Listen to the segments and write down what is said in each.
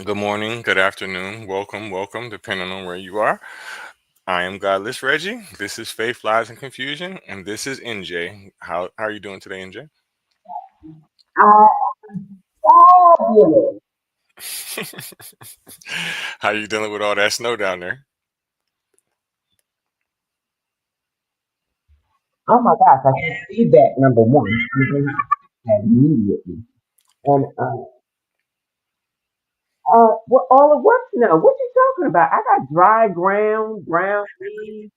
Good morning, good afternoon, welcome, depending on where you are. I am Godless Reggie. This is Faith, Lies, and Confusion, and this is NJ. How are you doing today, NJ? I fabulous. How are you dealing with all that snow down there? Oh my gosh, I can see that number one. I'm going to that immediately. And what all of what now? What you talking about? I got dry ground, brown leaves,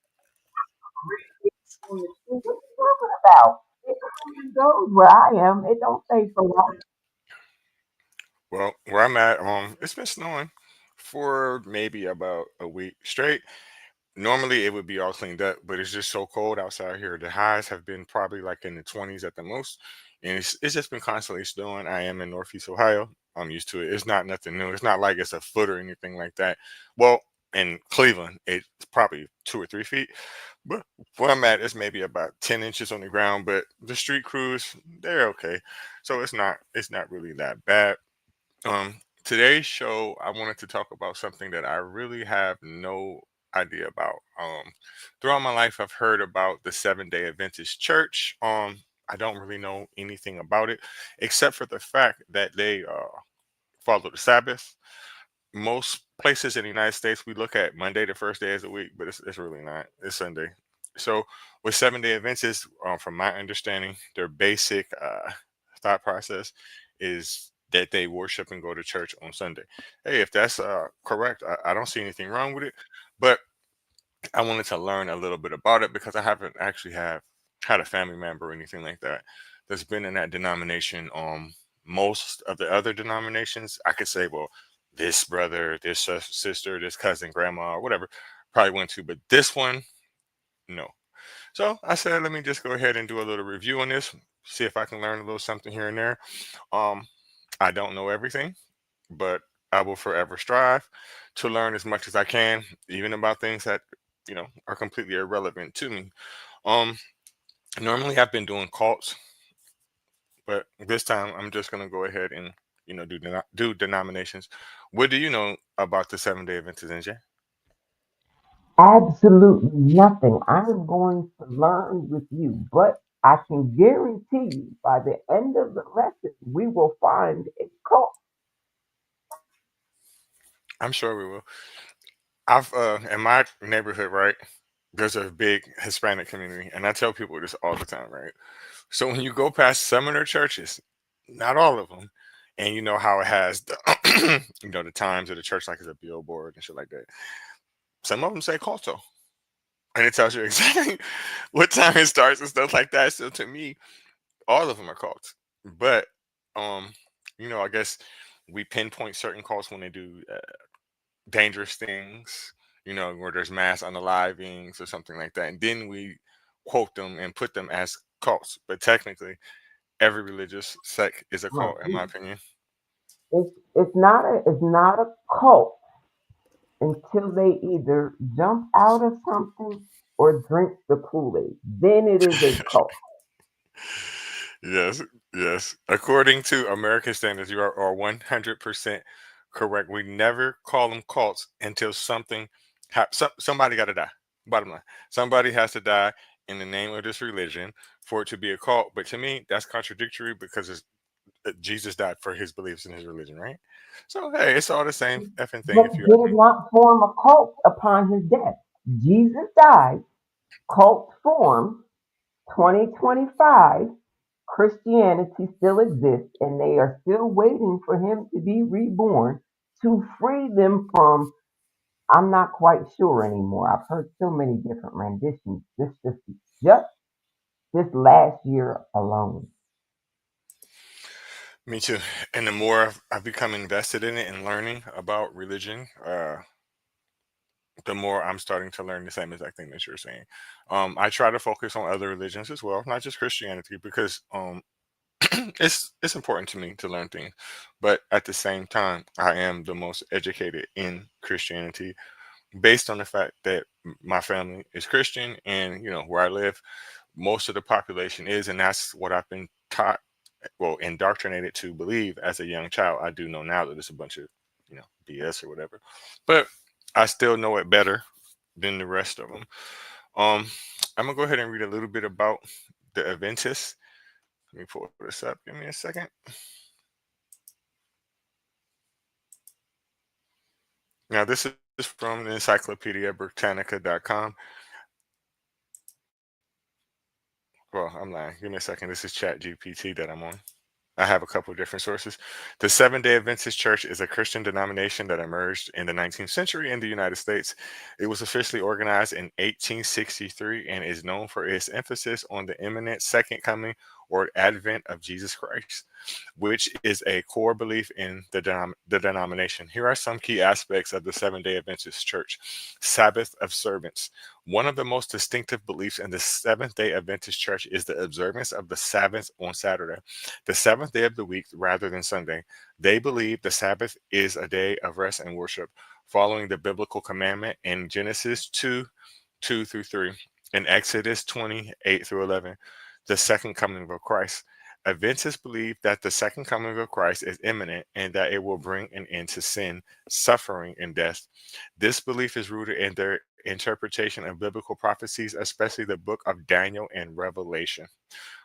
on the street. What you talking about? It comes and goes where I am. It don't stay so long. Well, where I'm at, it's been snowing for maybe about a week straight. Normally it would be all cleaned up, but it's just so cold outside here. The highs have been probably like in the 20s at the most, and it's just been constantly snowing. I am in Northeast Ohio. I'm used to it. It's not nothing new. It's not like it's a foot or anything like that. Well, in Cleveland, it's probably 2 or 3 feet, but where I'm at, it's maybe about 10 inches on the ground. But the street crews, they're okay, so it's not really that bad. Today's show, I wanted to talk about something that I really have no idea about. Throughout my life, I've heard about the Seven-Day Adventist Church. I don't really know anything about it except for the fact that they follow the Sabbath. Most places in the United States, we look at Monday, the first day of the week, but it's really not. It's Sunday. So with Seven-Day Adventists, from my understanding, their basic thought process is that they worship and go to church on Sunday. Hey, if that's correct, I don't see anything wrong with it. But I wanted to learn a little bit about it because I haven't actually have had a family member or anything like that that's been in that denomination. Most of the other denominations, I could say, well, this brother, this sister, this cousin, grandma, or whatever, probably went to, but this one, no. So I said, let me just go ahead and do a little review on this, see if I can learn a little something here and there. Um, I don't know everything, but I will forever strive to learn as much as I can, even about things that are completely irrelevant to me. Um, Normally I've been doing cults, but this time I'm just gonna go ahead and do denominations. What do you know about the Seven-Day Adventist, NJ? Absolutely nothing. I'm going to learn with you, but I can guarantee you by the end of the lesson, we will find a cult. I'm sure we will. I've in my neighborhood, right? There's a big Hispanic community, and I tell people this all the time, right? So when you go past some of their churches, not all of them, and you know how it has the the times of the church like it's a billboard and shit like that. Some of them say culto, and it tells you exactly what time it starts and stuff like that. So to me, all of them are cults. But um, I guess we pinpoint certain cults when they do dangerous things, where there's mass unalivings or something like that, and then we quote them and put them as cults. But technically, every religious sect is a Right. cult, in my opinion. It's not a cult until they either jump out of something or drink the Kool-Aid. Then it is a cult. Yes, yes. According to American standards, you are 100% correct. We never call them cults until somebody got to die. Bottom line, somebody has to die in the name of this religion for it to be a cult. But to me, that's contradictory because Jesus died for his beliefs in his religion, right? So hey, it's all the same effing thing But if you ask did me. not form a cult upon his death. Jesus died, cult formed, 2025, Christianity still exists, and they are still waiting for him to be reborn to free them from. I'm not quite sure anymore. I've heard so many different renditions. Just this last year alone. Me too. And the more I've become invested in it and learning about religion, the more I'm starting to learn the same exact thing that you're saying. I try to focus on other religions as well, not just Christianity, because it's important to me to learn things. But at the same time, I am the most educated in Christianity based on the fact that my family is Christian, and where I live, most of the population is, and that's what I've been taught, well, indoctrinated to believe as a young child. I do know now that it's a bunch of BS or whatever. But I still know it better than the rest of them. Um, I'm gonna go ahead and read a little bit about the Adventists. Let me pull this up. Give me a second. Now, this is from the Encyclopedia Britannica.com. Well, I'm lying. Give me a second. This is Chat GPT that I'm on. I have a couple of different sources. The Seventh day Adventist Church is a Christian denomination that emerged in the 19th century in the United States. It was officially organized in 1863 and is known for its emphasis on the imminent second coming or advent of Jesus Christ, which is a core belief in the denomination. Here are some key aspects of the Seventh day Adventist Church. Sabbath observance. One of the most distinctive beliefs in the Seventh day Adventist Church is the observance of the Sabbath on Saturday, the seventh day of the week rather than Sunday. They believe the Sabbath is a day of rest and worship, following the biblical commandment in Genesis 2 2 through 3, in Exodus 28 through 11, the second coming of Christ. Adventists believe that the second coming of Christ is imminent and that it will bring an end to sin, suffering, and death. This belief is rooted in their interpretation of biblical prophecies, especially the book of Daniel and Revelation.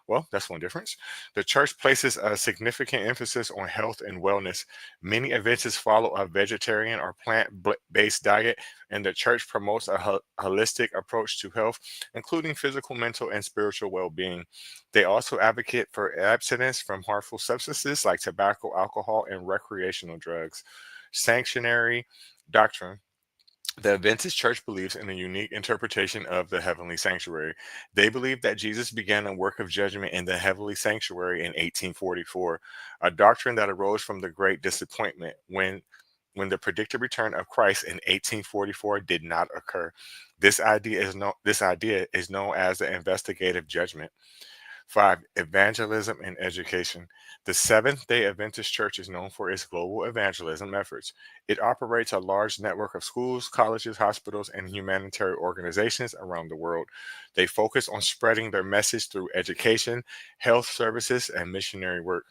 Well, that's one difference. The church places a significant emphasis on health and wellness. Many Adventists follow a vegetarian or plant-based diet, and the church promotes a holistic approach to health, including physical, mental, and spiritual well-being. They also advocate for abstinence from harmful substances like tobacco, alcohol, and recreational drugs. Sanctuary doctrine. The Adventist Church believes in a unique interpretation of the heavenly sanctuary. They believe that Jesus began a work of judgment in the heavenly sanctuary in 1844, a doctrine that arose from the great disappointment when the predicted return of Christ in 1844 did not occur. This idea is known as the investigative judgment. 5. Evangelism and education. The Seventh day Adventist Church is known for its global evangelism efforts. It operates a large network of schools, colleges, hospitals, and humanitarian organizations around the world. They focus on spreading their message through education, health services, and missionary work.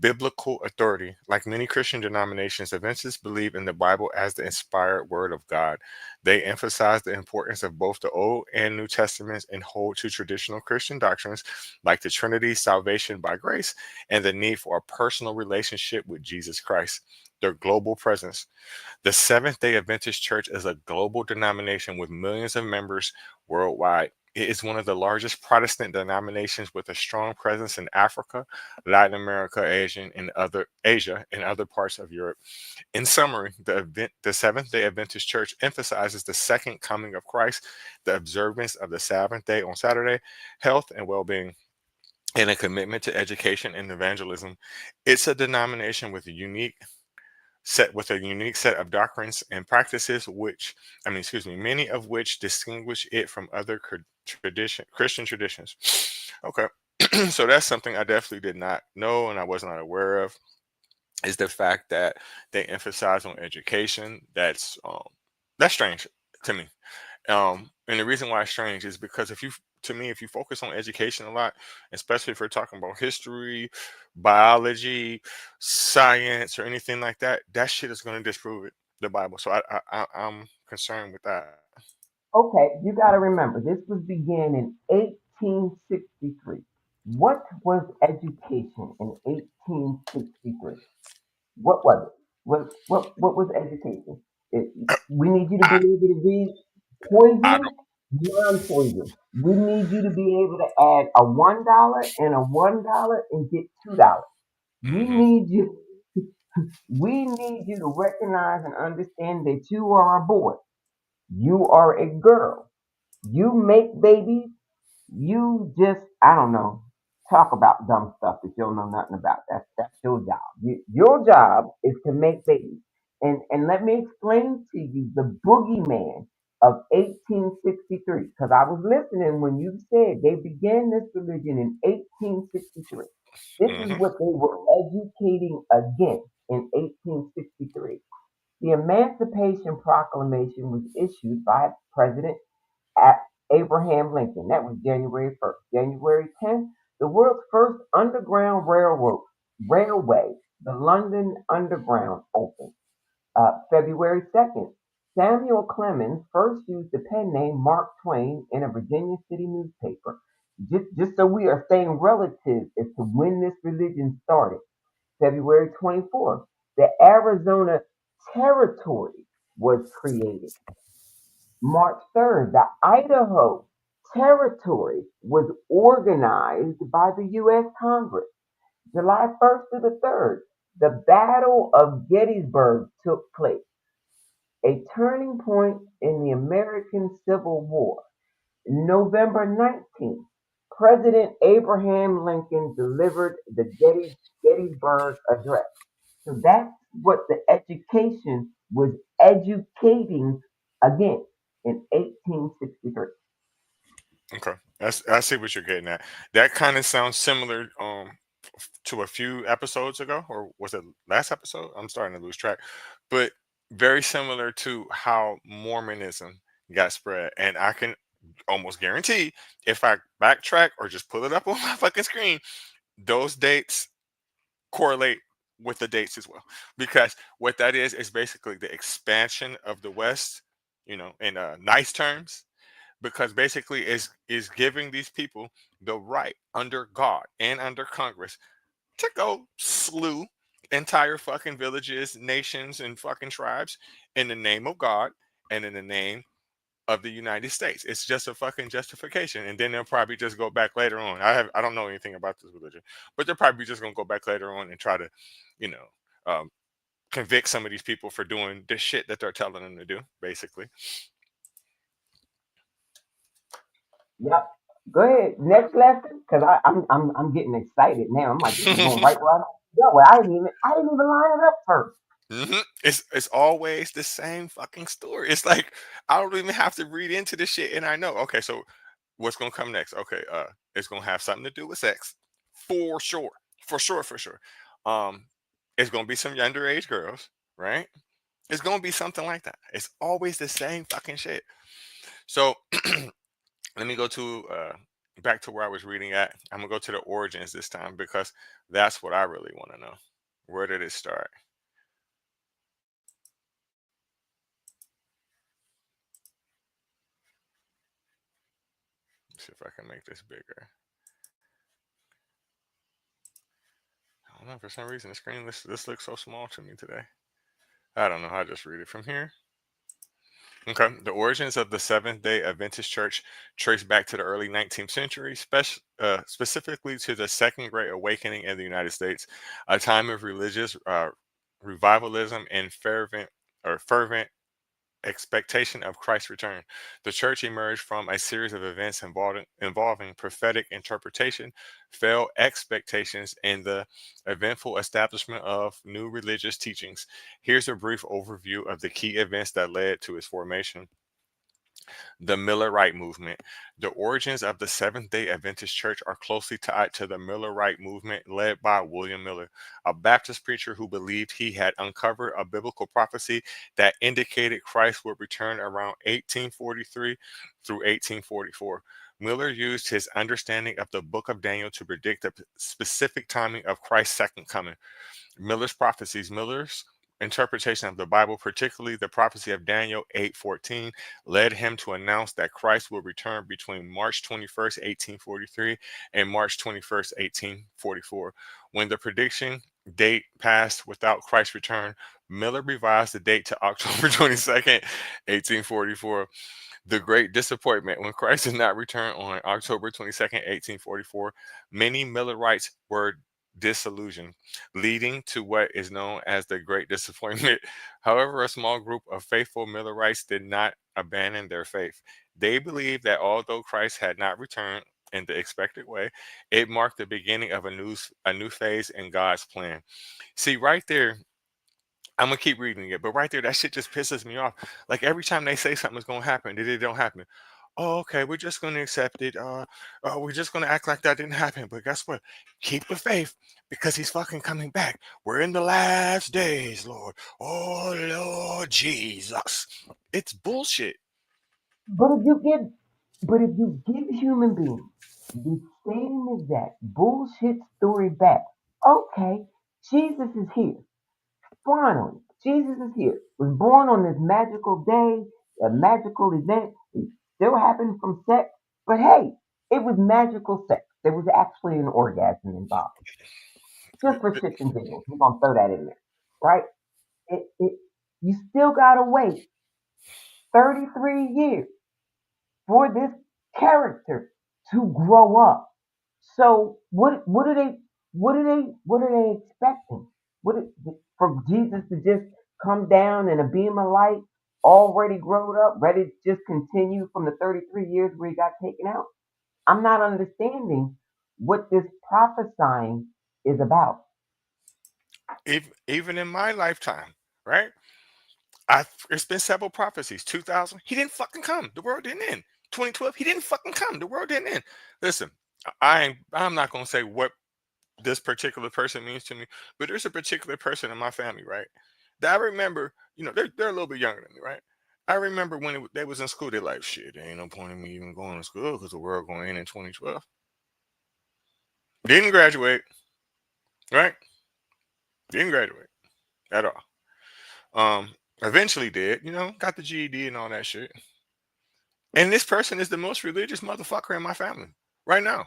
Biblical authority. Like many Christian denominations, Adventists believe in the Bible as the inspired word of God. They emphasize the importance of both the Old and New Testaments and hold to traditional Christian doctrines like the Trinity, salvation by grace, and the need for a personal relationship with Jesus Christ. Their global presence. The Seventh day Adventist Church is a global denomination with millions of members worldwide. It is one of the largest Protestant denominations with a strong presence in Africa, Latin America, Asia, and other parts of Europe. In summary, the Seventh day Adventist Church emphasizes the second coming of Christ, the observance of the Sabbath day on Saturday, health and well being, and a commitment to education and evangelism. It's a denomination with a unique set of doctrines and practices many of which distinguish it from other Christian traditions. Okay. So that's something I definitely did not know and I was not aware of, is the fact that they emphasize on education. That's strange to me. And the reason why it's strange is because to me, if you focus on education a lot, especially if we're talking about history, biology, science, or anything like that, that shit is going to disprove the Bible. So I'm concerned with that. Okay, you got to remember, this was began in 1863. What was education in 1863? What was it? What was education? It, we need you to be I able to read I poison, don't. non-poison. We need you to be able to add a $1 and a $1 and get $2. We Hmm. need you. We need you to recognize and understand that you are a boy. You are a girl. You make babies. You just, I don't know, talk about dumb stuff that you don't know nothing about. That's your job. Your job is to make babies. And let me explain to you the boogeyman of 1863, because I was listening when you said they began this religion in 1863. This is Hmm. what they were educating against in 1863. The Emancipation Proclamation was issued by President at Abraham Lincoln. That was January 1st. January 10th, the world's first underground railway, the London Underground, opened. February 2nd, Samuel Clemens first used the pen name Mark Twain in a Virginia City newspaper. Just so we are staying relative as to when this religion started. February 24th, the Arizona Territory was created. March 3rd, the Idaho Territory was organized by the U.S. Congress. July 1st to the 3rd, the Battle of Gettysburg took place, a turning point in the American Civil War. November 19th, President Abraham Lincoln delivered the Gettysburg Address. So that's what the education was educating again in 1863. Okay, I see what you're getting at. That kind of sounds similar to a few episodes ago, or was it last episode? I'm starting to lose track, but very similar to how Mormonism got spread. And I can almost guarantee if I backtrack or just pull it up on my fucking screen, those dates correlate with the dates as well. Because what that is basically the expansion of the West, in nice terms, because basically is giving these people the right under God and under Congress to go slew entire fucking villages, nations, and fucking tribes in the name of God and in the name of the United States. It's just a fucking justification, and then they'll probably just go back later on. I don't know anything about this religion, but they're probably just gonna go back later on and try to, you know, um, convict some of these people for doing this shit that they're telling them to do, basically. Yep. Go ahead. Next lesson, because I'm getting excited now. I'm like, this is going right where I go. Well, I didn't even line it up first. It's always the same fucking story. It's like I don't even have to read into this shit, and I know. Okay, so what's gonna come next? Okay, it's gonna have something to do with sex, for sure, for sure, for sure. Um, it's gonna be some underage girls, right? It's gonna be something like that. It's always the same fucking shit. So let me go to back to where I was reading at. I'm gonna go to the origins this time because that's what I really want to know. Where did it start? Let's see if I can make this bigger. I don't know. For some reason, the screen this looks so small to me today. I don't know. I'll just read it from here. Okay. The origins of the Seventh day Adventist Church trace back to the early 19th century, specifically to the Second Great Awakening in the United States, a time of religious revivalism and fervent expectation of Christ's return. The church emerged from a series of events involving prophetic interpretation, failed expectations, and the eventful establishment of new religious teachings. Here's a brief overview of the key events that led to its formation. The Millerite movement. The origins of the Seventh day Adventist Church are closely tied to the Millerite movement led by William Miller, a Baptist preacher who believed he had uncovered a biblical prophecy that indicated Christ would return around 1843 through 1844. Miller used his understanding of the book of Daniel to predict the specific timing of Christ's second coming. Miller's prophecies. Miller's interpretation of the Bible, particularly the prophecy of Daniel 8:14, led him to announce that Christ will return between March 21st, 1843 and March 21st, 1844. When the prediction date passed without Christ's return, Miller revised the date to October 22nd, 1844. The great disappointment when Christ did not return on October 22nd, 1844, many Millerites were disillusioned, leading to what is known as the Great Disappointment. However, a small group of faithful Millerites did not abandon their faith. They believed that although Christ had not returned in the expected way, it marked the beginning of a new phase in God's plan. See, right there, I'm gonna keep reading it, but right there, that shit just pisses me off. Like every time they say something's gonna happen, it don't happen. Oh, okay, we're just gonna accept it. We're just gonna act like that didn't happen. But guess what? Keep the faith because he's fucking coming back. We're in the last days, Lord. Oh Lord Jesus. It's bullshit. But if you give human beings the same exact bullshit story back, okay, Jesus is here. Finally. Jesus is here. Was born on this magical day, a magical event. It still happened from sex, but hey, it was magical sex. There was actually an orgasm involved. Just for shits and giggles. We're gonna throw that in there. Right? It you still gotta wait 33 years for this character to grow up. So what are they expecting? For Jesus to just come down in a beam of light, already grown up, ready to just continue from the 33 years where he got taken out? I'm not understanding what this prophesying is about. Even in my lifetime, right? I It's been several prophecies. 2000, he didn't fucking come. The world didn't end. 2012, he didn't fucking come. The world didn't end. Listen, I'm not gonna say what this particular person means to me, but there's a particular person in my family, right? That I remember, they're a little bit younger than me, right? I remember when they was in school, they're like, shit, there ain't no point in me even going to school because the world going to end in 2012. Didn't graduate, right? Didn't graduate at all. Eventually did, got the GED and all that shit. And this person is the most religious motherfucker in my family right now.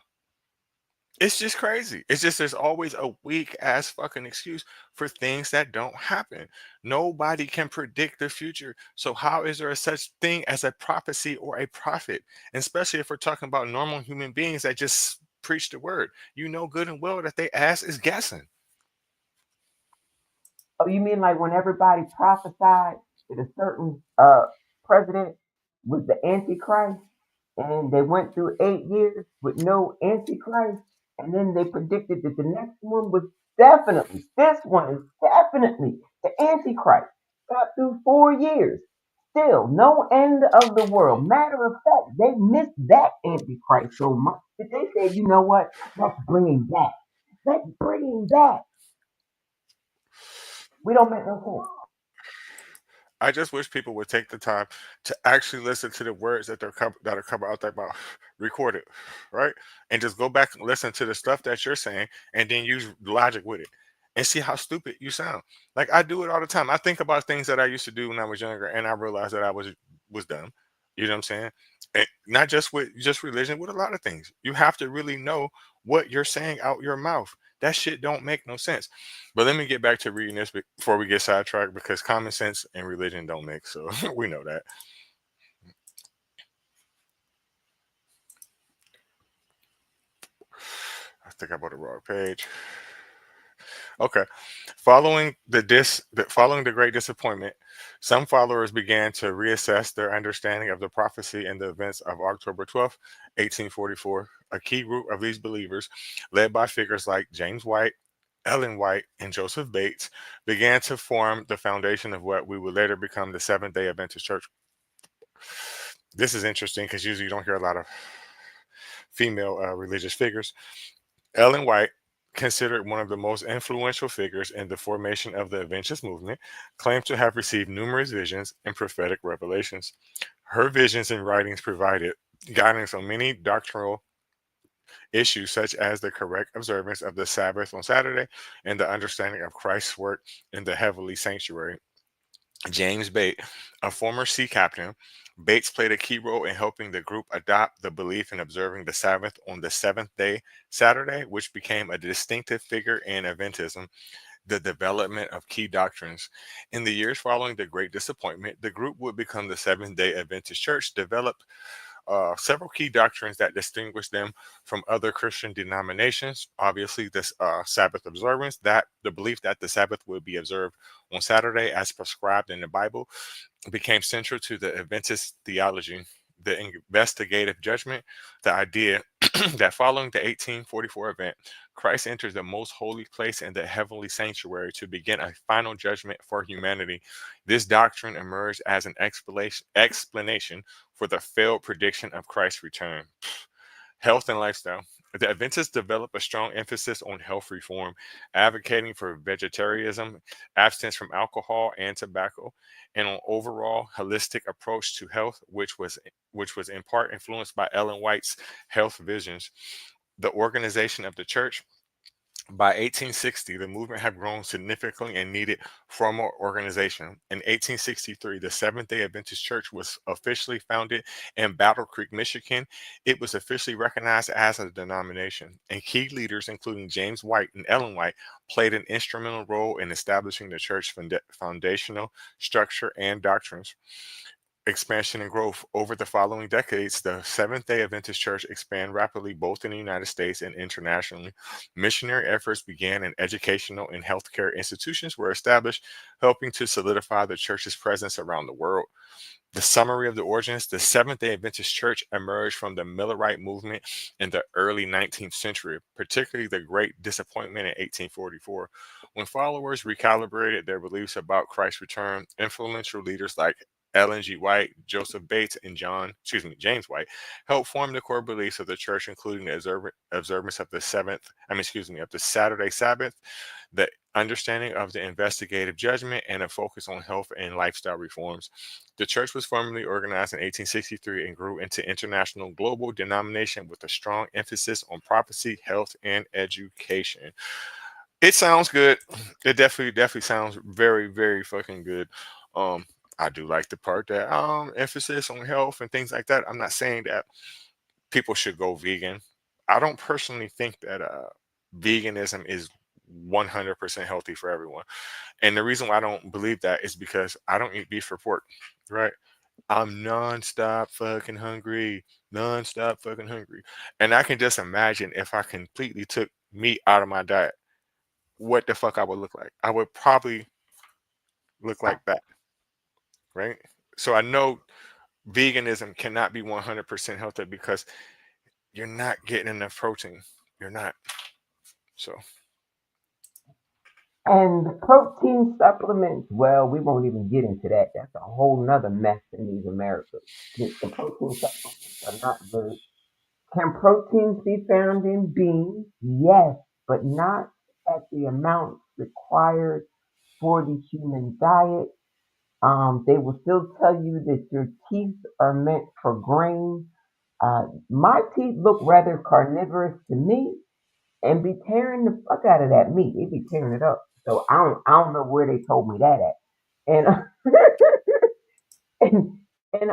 It's just crazy. It's just there's always a weak ass fucking excuse for things that don't happen. Nobody can predict the future. So how is there a such thing as a prophecy or a prophet? And especially if we're talking about normal human beings that just preach the word. You know good and well that they ass is guessing. Oh, you mean like when everybody prophesied that a certain president was the Antichrist, and they went through 8 years with no Antichrist, and then they predicted that the next one was definitely, this one is definitely the Antichrist. Got through 4 years, still no end of the world. Matter of fact, they missed that Antichrist so much that they said, you know what? Let's bring him back. Let's bring him back. We don't make no sense. I just wish people would take the time to actually listen to the words that are coming out their mouth, record it, right, and just go back and listen to the stuff that you're saying, and then use logic with it, and see how stupid you sound. Like I do it all the time. I think about things that I used to do when I was younger, and I realized that I was dumb. You know what I'm saying? And not just with just religion, with a lot of things. You have to really know what you're saying out your mouth. That shit don't make no sense. But let me get back to reading this before we get sidetracked because common sense and religion don't mix. So we know that. I think I bought the wrong page. Okay. Following the great disappointment, some followers began to reassess their understanding of the prophecy and the events of October 12th, 1844. A key group of these believers, led by figures like James White, Ellen White, and Joseph Bates, began to form the foundation of what we would later become the Seventh day Adventist Church. This is interesting because usually you don't hear a lot of female religious figures. Ellen White, considered one of the most influential figures in the formation of the Adventist movement, claimed to have received numerous visions and prophetic revelations. Her visions and writings provided guidance on many doctrinal issues, such as the correct observance of the Sabbath on Saturday and the understanding of Christ's work in the heavenly sanctuary. James Bate, a former sea captain, Bates played a key role in helping the group adopt the belief in observing the Sabbath on the seventh day, Saturday, which became a distinctive figure in Adventism. The development of key doctrines. In the years following the Great Disappointment, the group would become the Seventh day Adventist Church, developed several key doctrines that distinguish them from other Christian denominations. Obviously, this Sabbath observance, that the belief that the Sabbath would be observed on Saturday as prescribed in the Bible, became central to the Adventist theology. The investigative judgment, the idea that following the 1844 event, Christ enters the most holy place in the heavenly sanctuary to begin a final judgment for humanity. This doctrine emerged as an explanation for the failed prediction of Christ's return. Health and lifestyle. The Adventists develop a strong emphasis on health reform, advocating for vegetarianism, abstinence from alcohol and tobacco, and an overall holistic approach to health, which was in part influenced by Ellen White's health visions. The organization of the church. By 1860, the movement had grown significantly and needed formal organization. In 1863, the Seventh day Adventist Church was officially founded in Battle Creek, Michigan. It was officially recognized as a denomination, and key leaders, including James White and Ellen White, played an instrumental role in establishing the church foundational structure and doctrines. Expansion and growth over the following decades, the Seventh day Adventist Church expanded rapidly both in the United States and internationally. Missionary efforts began, and educational and healthcare institutions were established, helping to solidify the church's presence around the world. The summary of the origins: the Seventh day Adventist Church emerged from the Millerite movement in the early 19th century, particularly the Great Disappointment in 1844. When followers recalibrated their beliefs about Christ's return, influential leaders like Ellen G. White, Joseph Bates, and James White helped form the core beliefs of the church, including the observance of the of the Saturday Sabbath, the understanding of the investigative judgment, and a focus on health and lifestyle reforms. The church was formally organized in 1863 and grew into international global denomination with a strong emphasis on prophecy, health, and education. It sounds good. It definitely sounds very, very fucking good. Um, I do like the part that emphasis on health and things like that. I'm not saying that people should go vegan. I don't personally think that veganism is 100% healthy for everyone. And the reason why I don't believe that is because I don't eat beef or pork, right? I'm nonstop fucking hungry, nonstop fucking hungry. And I can just imagine if I completely took meat out of my diet, what the fuck I would look like. I would probably look like that, right? So I know veganism cannot be 100% healthy because you're not getting enough protein. You're not. So, And the protein supplements, well, we won't even get into that. That's a whole nother mess in these Americas. The protein supplements are not good. Can proteins be found in beans? Yes, but not at the amounts required for the human diet. They will still tell you that your teeth are meant for grain. My teeth look rather carnivorous to me and be tearing the fuck out of that meat. They be tearing it up. So I don't know where they told me that at. And and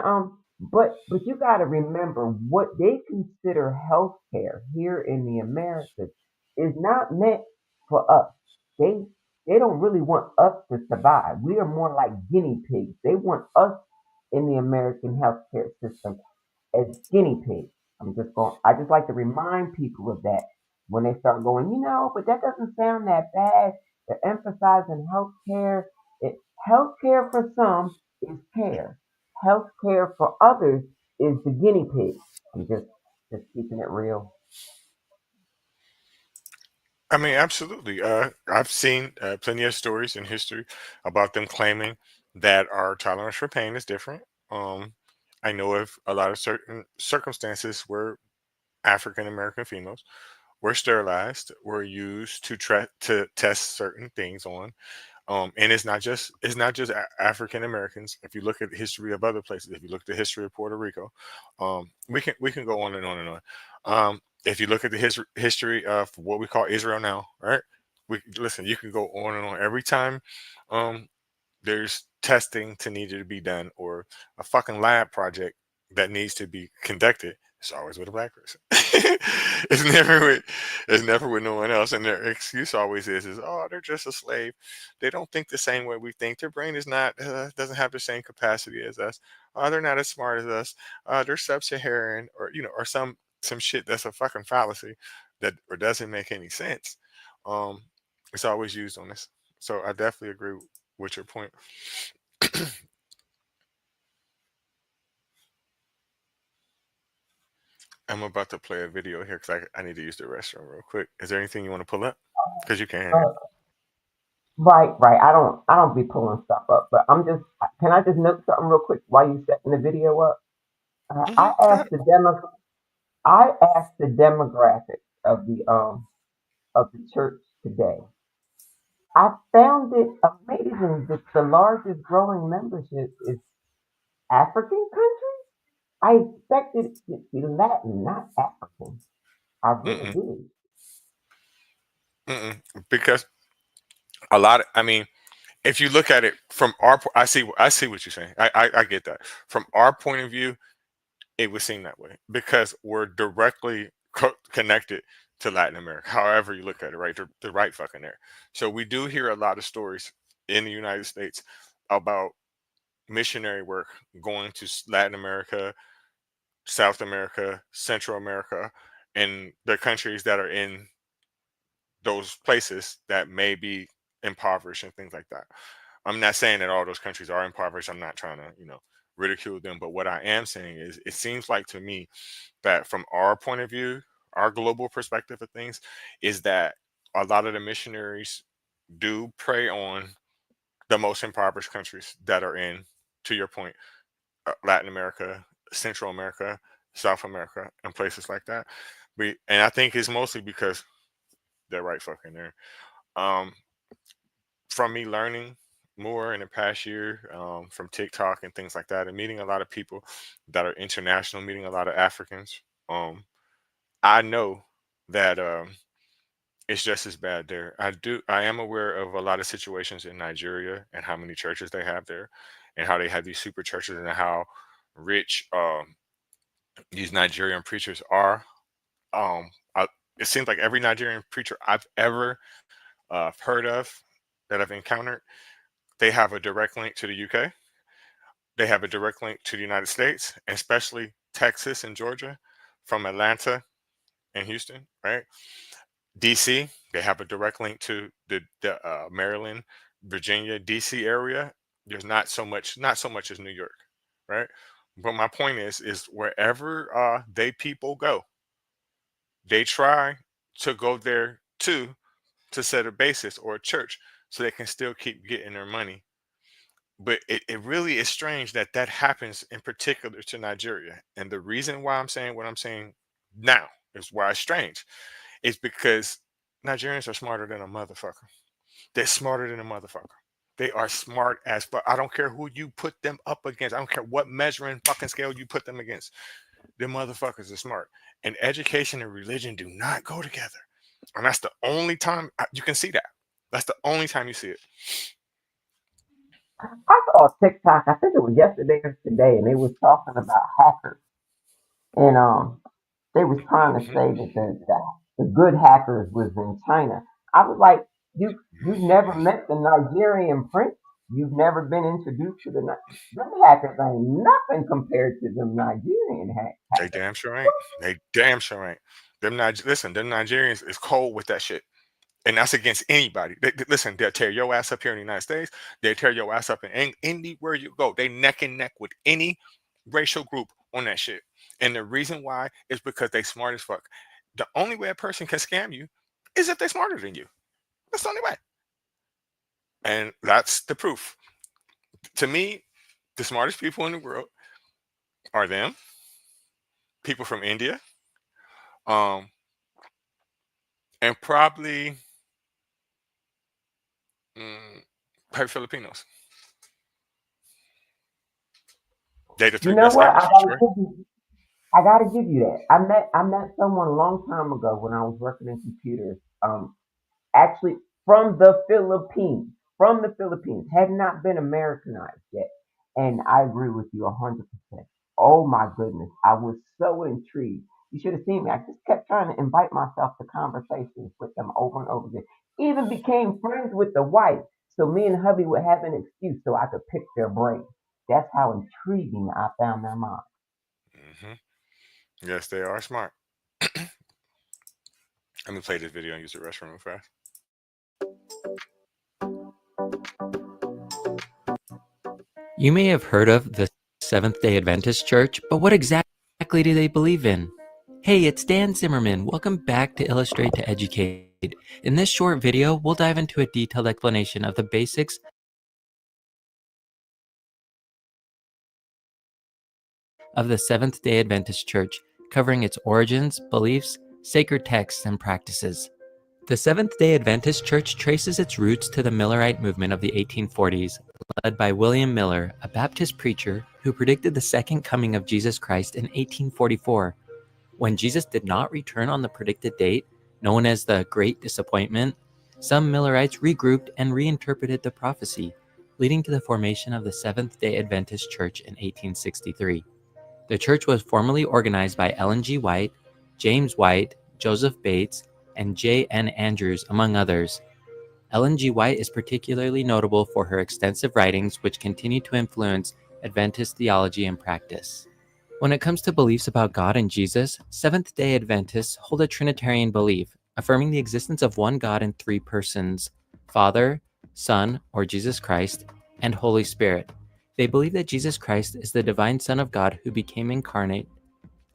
but you got to remember what they consider healthcare here in the Americas is not meant for us. They they don't really want us to survive. We are more like guinea pigs. They want us in the American healthcare system as guinea pigs. I just like to remind people of that when they start going, but that doesn't sound that bad. They're emphasizing healthcare. Healthcare for some is care. Healthcare for others is the guinea pig. I'm just keeping it real. I mean, absolutely. I've seen plenty of stories in history about them claiming that our tolerance for pain is different. Um, I know of a lot of certain circumstances where African American females were sterilized, were used to test certain things on. And it's not just African Americans. If you look at the history of other places, if you look at the history of Puerto Rico, we can go on and on and on. If you look at the history of what we call Israel now, right? We listen. You can go on and on. Every time um, there's testing to need to be done or a fucking lab project that needs to be conducted, it's always with a black person. It's never with no one else. And their excuse always is oh, they're just a slave. They don't think the same way we think. Their brain is not doesn't have the same capacity as us. They're not as smart as us. They're sub-Saharan, or or some shit that's a fucking fallacy that or doesn't make any sense. Um, it's always used on this. So I definitely agree with your point. I'm about to play a video here because I need to use the restroom real quick. Is there anything you want to pull up? Because you can. Uh, right. I don't be pulling stuff up, but can I just note something real quick while you setting the video up? Uh, I Go ahead. asked the demo. I asked the demographics of the church today. I found it amazing that the largest growing membership is African country. I expected it to be Latin, not African. I really Mm-mm. did. Mm-mm. Because a lot of, I mean, if you look at it from our, I see what you're saying. I get that. From our point of view, it would seem that way because we're directly connected to Latin America. However you look at it, right? They're right fucking there. So we do hear a lot of stories in the United States about missionary work going to Latin America, South America, Central America, and the countries that are in those places that may be impoverished and things like that. I'm not saying that all those countries are impoverished. I'm not trying to, ridicule them. But what I am saying is, it seems like to me that from our point of view, our global perspective of things, is that a lot of the missionaries do prey on the most impoverished countries that are in, to your point, Latin America, Central America, South America, and places like that. And I think it's mostly because they're right fucking there. Um, from me learning more in the past year, from TikTok and things like that, and meeting a lot of people that are international, meeting a lot of Africans, I know that it's just as bad there. I am aware of a lot of situations in Nigeria and how many churches they have there, and how they have these super churches, and how rich these Nigerian preachers are. It seems like every Nigerian preacher I've ever heard of, that I've encountered, they have a direct link to the UK. They have a direct link to the United States, especially Texas and Georgia, from Atlanta and Houston, right? DC, they have a direct link to the Maryland, Virginia, DC area. There's not so much as New York, right? But my point is wherever they people go, they try to go there too, to set a basis or a church, so they can still keep getting their money. But it really is strange that that happens in particular to Nigeria. And the reason why I'm saying what I'm saying now is why it's strange, is because Nigerians are smarter than a motherfucker. They're smarter than a motherfucker. They are smart as fuck. I don't care who you put them up against. I don't care what measuring fucking scale you put them against. Them motherfuckers are smart. And education and religion do not go together. And that's the only time you can see that. That's the only time you see it. I saw a TikTok, I think it was yesterday or today, and they was talking about hackers. And they was trying to Hmm. say that the good hackers was in China. I was like, you've never met the Nigerian prince. You've never been introduced to them hackers ain't nothing compared to them Nigerian They hackers. damn sure ain't. They damn sure ain't. Listen, them Nigerians is cold with that shit. And that's against anybody. Listen, they'll tear your ass up here in the United States. They'll tear your ass up in anywhere you go. They neck and neck with any racial group on that shit. And the reason why is because they smart as fuck. The only way a person can scam you is if they're smarter than you. That's the only way. And that's the proof. To me, the smartest people in the world are them, people from India, um, and probably mm, probably Filipinos. They the You three know best what? scammers for sure. I gotta give you that. I met someone a long time ago when I was working in computers. Actually from the Philippines, had not been Americanized yet. And I agree with you 100%. Oh my goodness, I was so intrigued. You should have seen me. I just kept trying to invite myself to conversations with them over and over again. Even became friends with the wife, so me and hubby would have an excuse so I could pick their brain. That's how intriguing I found their mind. Hmm. Yes, they are smart. Let me play this video and use the restroom real fast. You may have heard of the Seventh day Adventist Church, but what exactly do they believe in? Hey, it's Dan Zimmerman. Welcome back to Illustrate to Educate. In this short video, we'll dive into a detailed explanation of the basics of the Seventh day Adventist Church, covering its origins, beliefs, sacred texts, and practices. The Seventh day Adventist Church traces its roots to the Millerite movement of the 1840s, led by William Miller, a Baptist preacher who predicted the second coming of Jesus Christ in 1844. When Jesus did not return on the predicted date, known as the Great Disappointment, some Millerites regrouped and reinterpreted the prophecy, leading to the formation of the Seventh-day Adventist Church in 1863. The church was formally organized by Ellen G. White, James White, Joseph Bates, and J. N. Andrews, among others. Ellen G. White is particularly notable for her extensive writings, which continue to influence Adventist theology and practice. When it comes to beliefs about God and Jesus, Seventh-day Adventists hold a Trinitarian belief, affirming the existence of one God in three persons: Father, Son, or Jesus Christ, and Holy Spirit. They believe that Jesus Christ is the divine Son of God who became incarnate,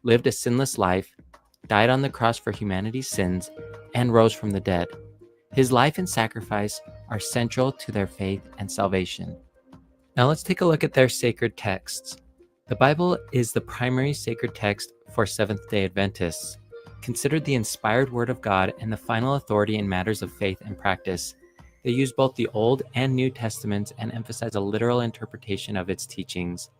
lived a sinless life, died on the cross for humanity's sins, and rose from the dead. His life and sacrifice are central to their faith and salvation. Now let's take a look at their sacred texts. The Bible is the primary sacred text for Seventh-day Adventists, considered the inspired Word of God and the final authority in matters of faith and practice. They use both the Old and New Testaments and emphasize a literal interpretation of its teachings.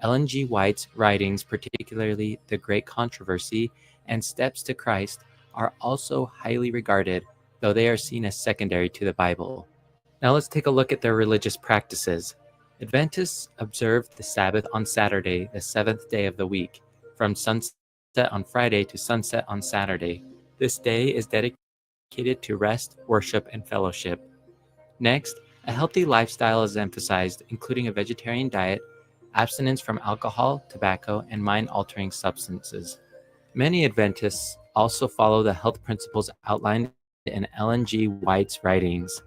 Ellen G. White's writings, particularly The Great Controversy and Steps to Christ, are also highly regarded, though they are seen as secondary to the Bible. Now let's take a look at their religious practices. Adventists observe the Sabbath on Saturday, the seventh day of the week, from sunset on Friday to sunset on Saturday. This day is dedicated to rest, worship, and fellowship. Next, a healthy lifestyle is emphasized, including a vegetarian diet, abstinence from alcohol, tobacco, and mind-altering substances. Many Adventists also follow the health principles outlined in Ellen G. White's writings.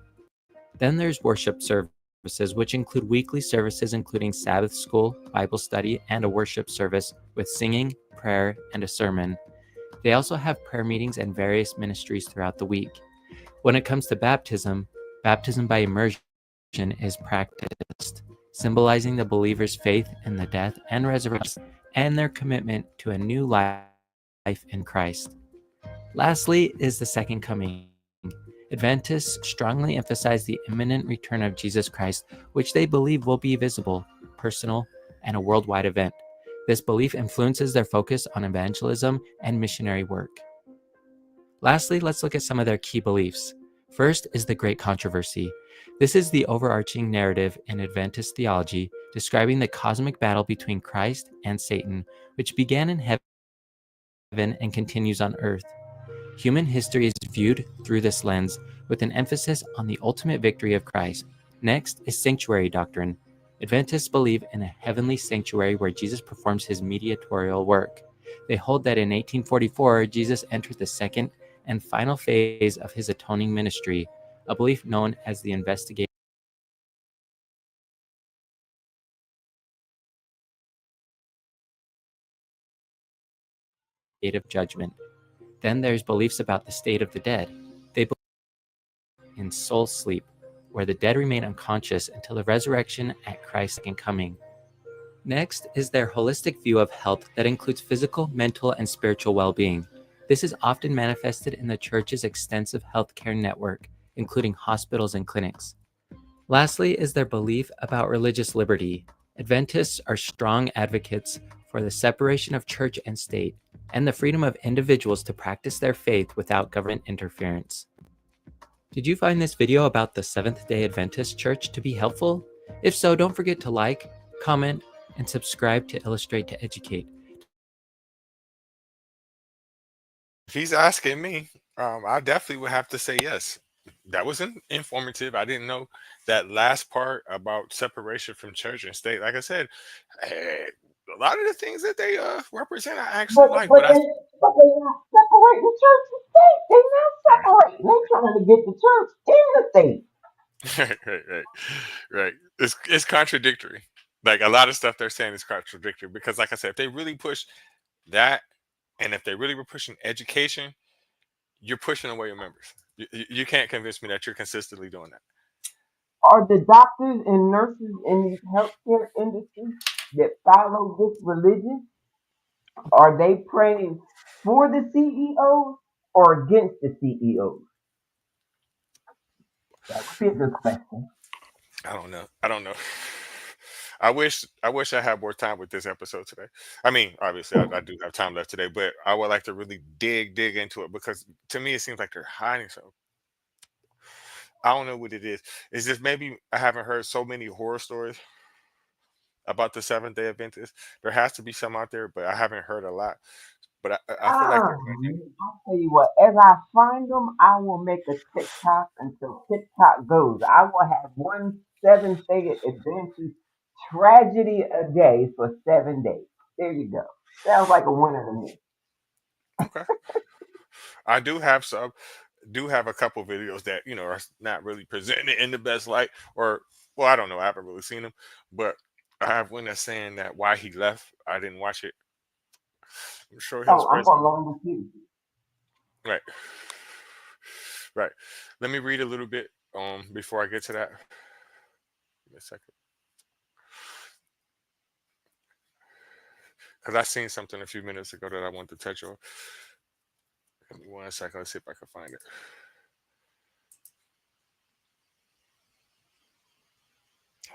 Then there's worship services, which include weekly services including Sabbath school, Bible study, and a worship service with singing, prayer, and a sermon. They also have prayer meetings and various ministries throughout the week. When it comes to baptism, baptism by immersion is practiced, symbolizing the believer's faith in the death and resurrection and their commitment to a new life in Christ. Lastly is the second coming. Adventists strongly emphasize the imminent return of Jesus Christ, which they believe will be visible, personal, and a worldwide event. This belief influences their focus on evangelism and missionary work. Lastly, let's look at some of their key beliefs. First is the Great Controversy. This is the overarching narrative in Adventist theology describing the cosmic battle between Christ and Satan, which began in heaven and continues on earth. Human history is viewed through this lens, with an emphasis on the ultimate victory of Christ. Next is sanctuary doctrine. Adventists believe in a heavenly sanctuary where Jesus performs his mediatorial work. They hold that in 1844, Jesus entered the second and final phase of his atoning ministry, a belief known as the investigative judgment. Then there's beliefs about the state of the dead. They believe in soul sleep, where the dead remain unconscious until the resurrection at Christ's second coming. Next is their holistic view of health that includes physical, mental, and spiritual well-being. This is often manifested in the church's extensive healthcare network, including hospitals and clinics. Lastly is their belief about religious liberty. Adventists are strong advocates for the separation of church and state and the freedom of individuals to practice their faith without government interference. Did you find this video about the Seventh-day Adventist Church to be helpful? If so, don't forget to like, comment, and subscribe to Illustrate to Educate. If he's asking me, I definitely would have to say yes. That was informative. I didn't know that last part about separation from church and state. Like I said, eh, a lot of the things that they represent, I actually But like. but But I they but they not separating church and state. They not separating. They trying to get the church in the state. right, right, right, right. It's contradictory. Like a lot of stuff they're saying is contradictory because, like I said, if they really push that, and if they really were pushing education, you're pushing away your members. You can't convince me that you're consistently doing that. Are the doctors and nurses in these healthcare industries that follow this religion, are they praying for the CEOs or against the CEOs? That would be a good question. I don't know. I don't know. I wish I had more time with this episode today. I mean, obviously, I do have time left today, but I would like to really dig into it because to me it seems like they're hiding so. I don't know what it is. It's just maybe I haven't heard so many horror stories about the Seventh Day Adventists. There has to be some out there, but I haven't heard a lot. But I feel like they're hiding. I'll tell you what, as I find them, I will make a TikTok until TikTok goes. I will have one seven-day Adventist tragedy a day for 7 days. There you go. Sounds like a winner to me. Okay, I do have a couple videos that are not really presented in the best light, or well, I don't know. I haven't really seen them, but I have one that's saying that why he left. I didn't watch it. I'm sure he was Oh, I'm present. going along with you. Right, right. Let me read a little bit before I get to that. Give me a second, because I seen something a few minutes ago that I want to touch on. Give me 1 second. Let's see if I can find it.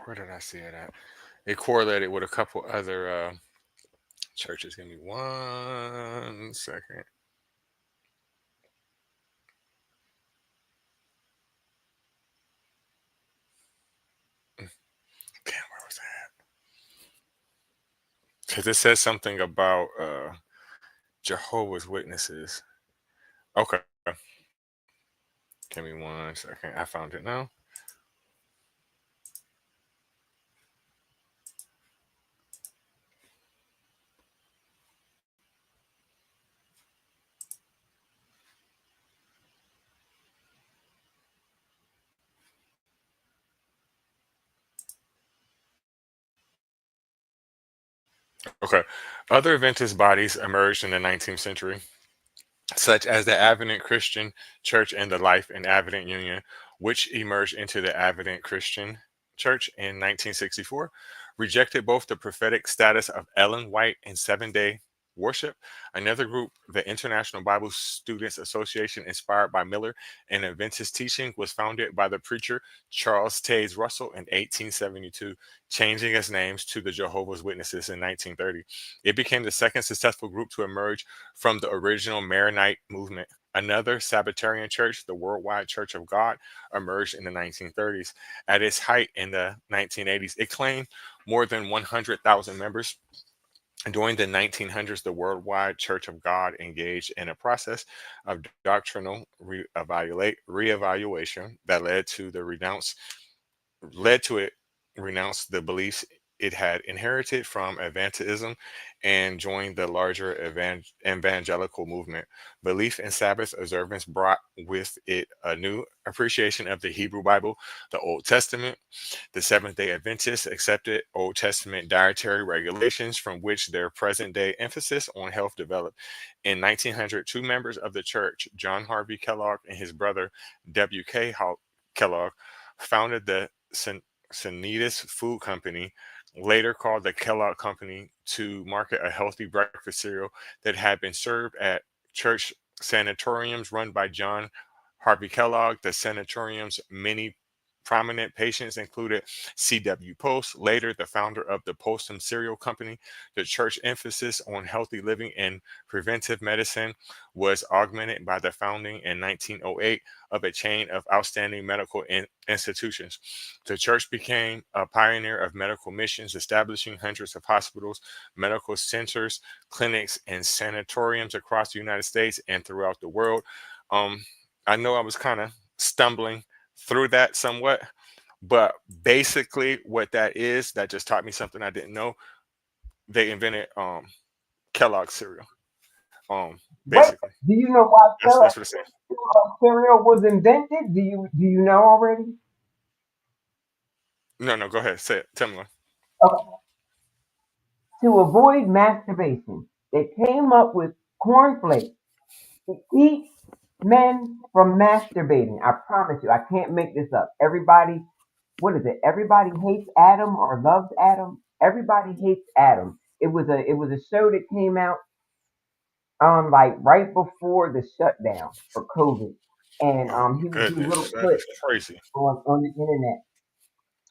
Where did I see it at? It correlated with a couple other churches. Give me 1 second. Damn, where was that? Because it says something about Jehovah's Witnesses. Okay, give me 1 second. I found it now. Okay, other Adventist bodies emerged in the 19th century, such as the Adventist Christian Church and the Life and Adventist Union, which emerged into the Adventist Christian Church in 1964, rejected both the prophetic status of Ellen White and Seven Day Worship. Another group, the International Bible Students Association, inspired by Miller and Adventist teaching, was founded by the preacher Charles Taze Russell in 1872, changing its names to the Jehovah's Witnesses in 1930. It became the second successful group to emerge from the original Maronite movement. Another Sabbatarian church, the Worldwide Church of God, emerged in the 1930s. At its height in the 1980s, it claimed more than 100,000 members. During the 1900s, the Worldwide Church of God engaged in a process of doctrinal reevaluation that led to it renounce the beliefs it had inherited from Adventism and joined the larger evangelical movement. Belief in Sabbath observance brought with it a new appreciation of the Hebrew Bible, the Old Testament. The Seventh day Adventists accepted Old Testament dietary regulations from which their present day emphasis on health developed. In 1900, two members of the church, John Harvey Kellogg and his brother W.K. Kellogg, founded the Sanitas Food Company, later called the Kellogg Company, to market a healthy breakfast cereal that had been served at church sanatoriums run by John Harvey Kellogg. The sanatorium's many prominent patients included C.W. Post, later the founder of the Postum Cereal Company. The church emphasis on healthy living and preventive medicine was augmented by the founding in 1908 of a chain of outstanding medical institutions. The church became a pioneer of medical missions, establishing hundreds of hospitals, medical centers, clinics, and sanatoriums across the United States and throughout the world. Um, I know I was kind of stumbling through that somewhat, but basically what that is, that just taught me something I didn't know. They invented Kellogg cereal. Wait, Basically. do you know why That's what it's saying. cereal was invented? Do you know already? No, no, go ahead. Say it. Tell me one. Okay. To avoid masturbation, they came up with cornflakes to keep men from masturbating. I promise you, I can't make this up. Everybody, what is it? Everybody hates Adam or loves Adam. Everybody hates Adam. It was a show that came out like right before the shutdown for COVID, and Oh my he would do little goodness. That is clips crazy. on the internet.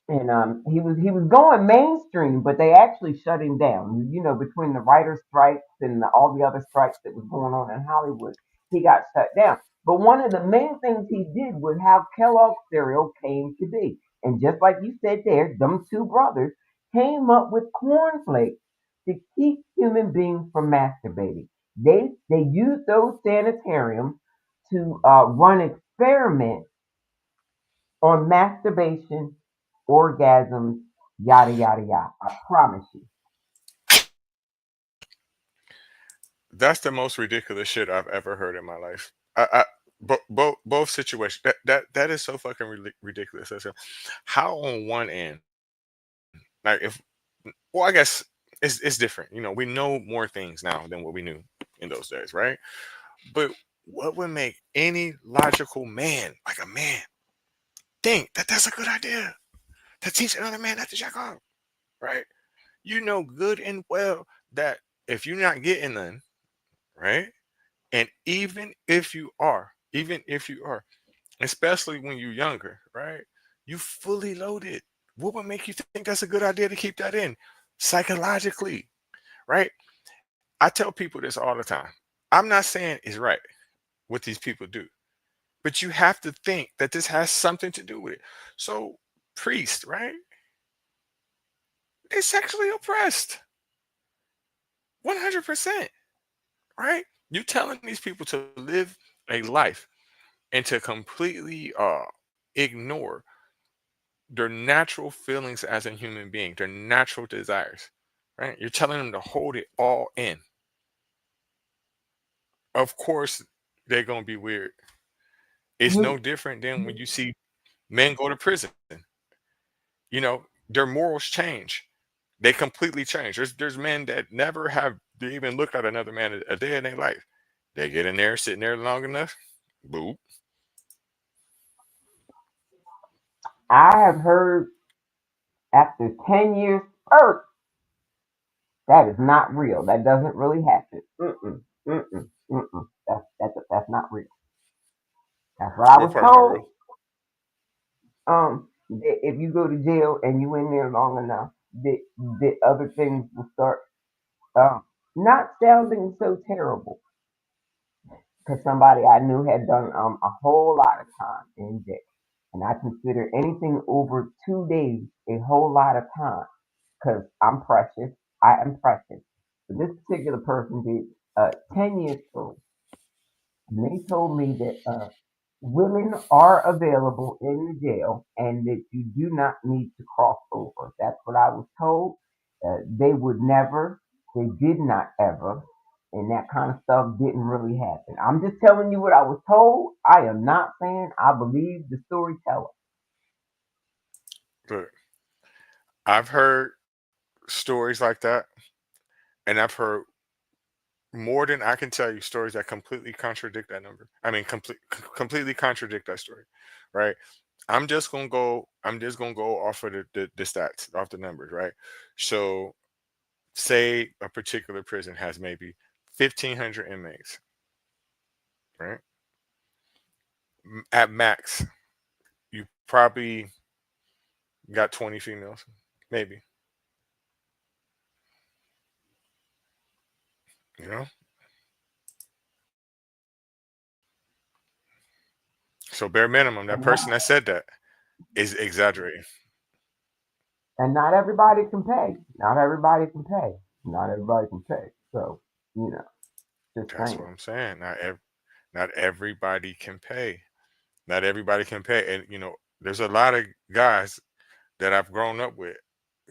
and he was going mainstream, but they actually shut him down. You know, between the writer strikes and all the other strikes that was going on in Hollywood, he got shut down. But one of the main things he did was how Kellogg's cereal came to be, and just like you said there, them two brothers came up with cornflakes to keep human beings from masturbating. They used those sanitariums to run experiments on masturbation, orgasms, yada yada yada. I promise you. That's the most ridiculous shit I've ever heard in my life. Both situations, that is so fucking ridiculous. How on one end, like if, well, I guess it's different. You know, we know more things now than what we knew in those days, right? But what would make any logical man, like a man, think that that's a good idea to teach another man not to jack off, right? You know good and well that if you're not getting none, right? And even if you are, especially when you're younger, right? You fully loaded. What would make you think that's a good idea to keep that in? Psychologically, right? I tell people this all the time. I'm not saying it's right what these people do, but you have to think that this has something to do with it. So, priests, right? They're sexually oppressed, 100%, right? You telling these people to live a life and to completely ignore their natural feelings as a human being, their natural desires, right? You're telling them to hold it all in. Of course, they're gonna be weird. It's no You, different than when you see men go to prison. You know, their morals change. They completely change. There's men that never have they even looked at another man a day in their life. They get in there, sitting there long enough, boop. I have heard after 10 years, that is not real. That doesn't really happen. Mm-mm, mm-mm, mm-mm. That's not real. That's what I What was part's not real? told. If you go to jail and you in there long enough, the other things will start um, not sounding so terrible. Because somebody I knew had done a whole lot of time in jail. And I consider anything over 2 days a whole lot of time because I'm precious. I am precious. But this particular person did 10 years total. And they told me that women are available in the jail and that you do not need to cross over. That's what I was told. They would never, they did not ever, and that kind of stuff didn't really happen. I'm just telling you what I was told. I am not saying I believe the storyteller. Look, I've heard stories like that, and I've heard more than I can tell you stories that completely contradict that number. I mean, completely contradict that story, right? I'm just gonna go off of the stats, off the numbers, right? So, say a particular prison has maybe 1,500 inmates, right? At max, you probably got 20 females, maybe. You know, so bare minimum, that And not, person that said that is exaggerating. and not everybody can pay. Not everybody can pay. Not everybody can pay. So, you know, just That's what saying. I'm saying. Not everybody can pay. Not everybody can pay. And there's a lot of guys that I've grown up with.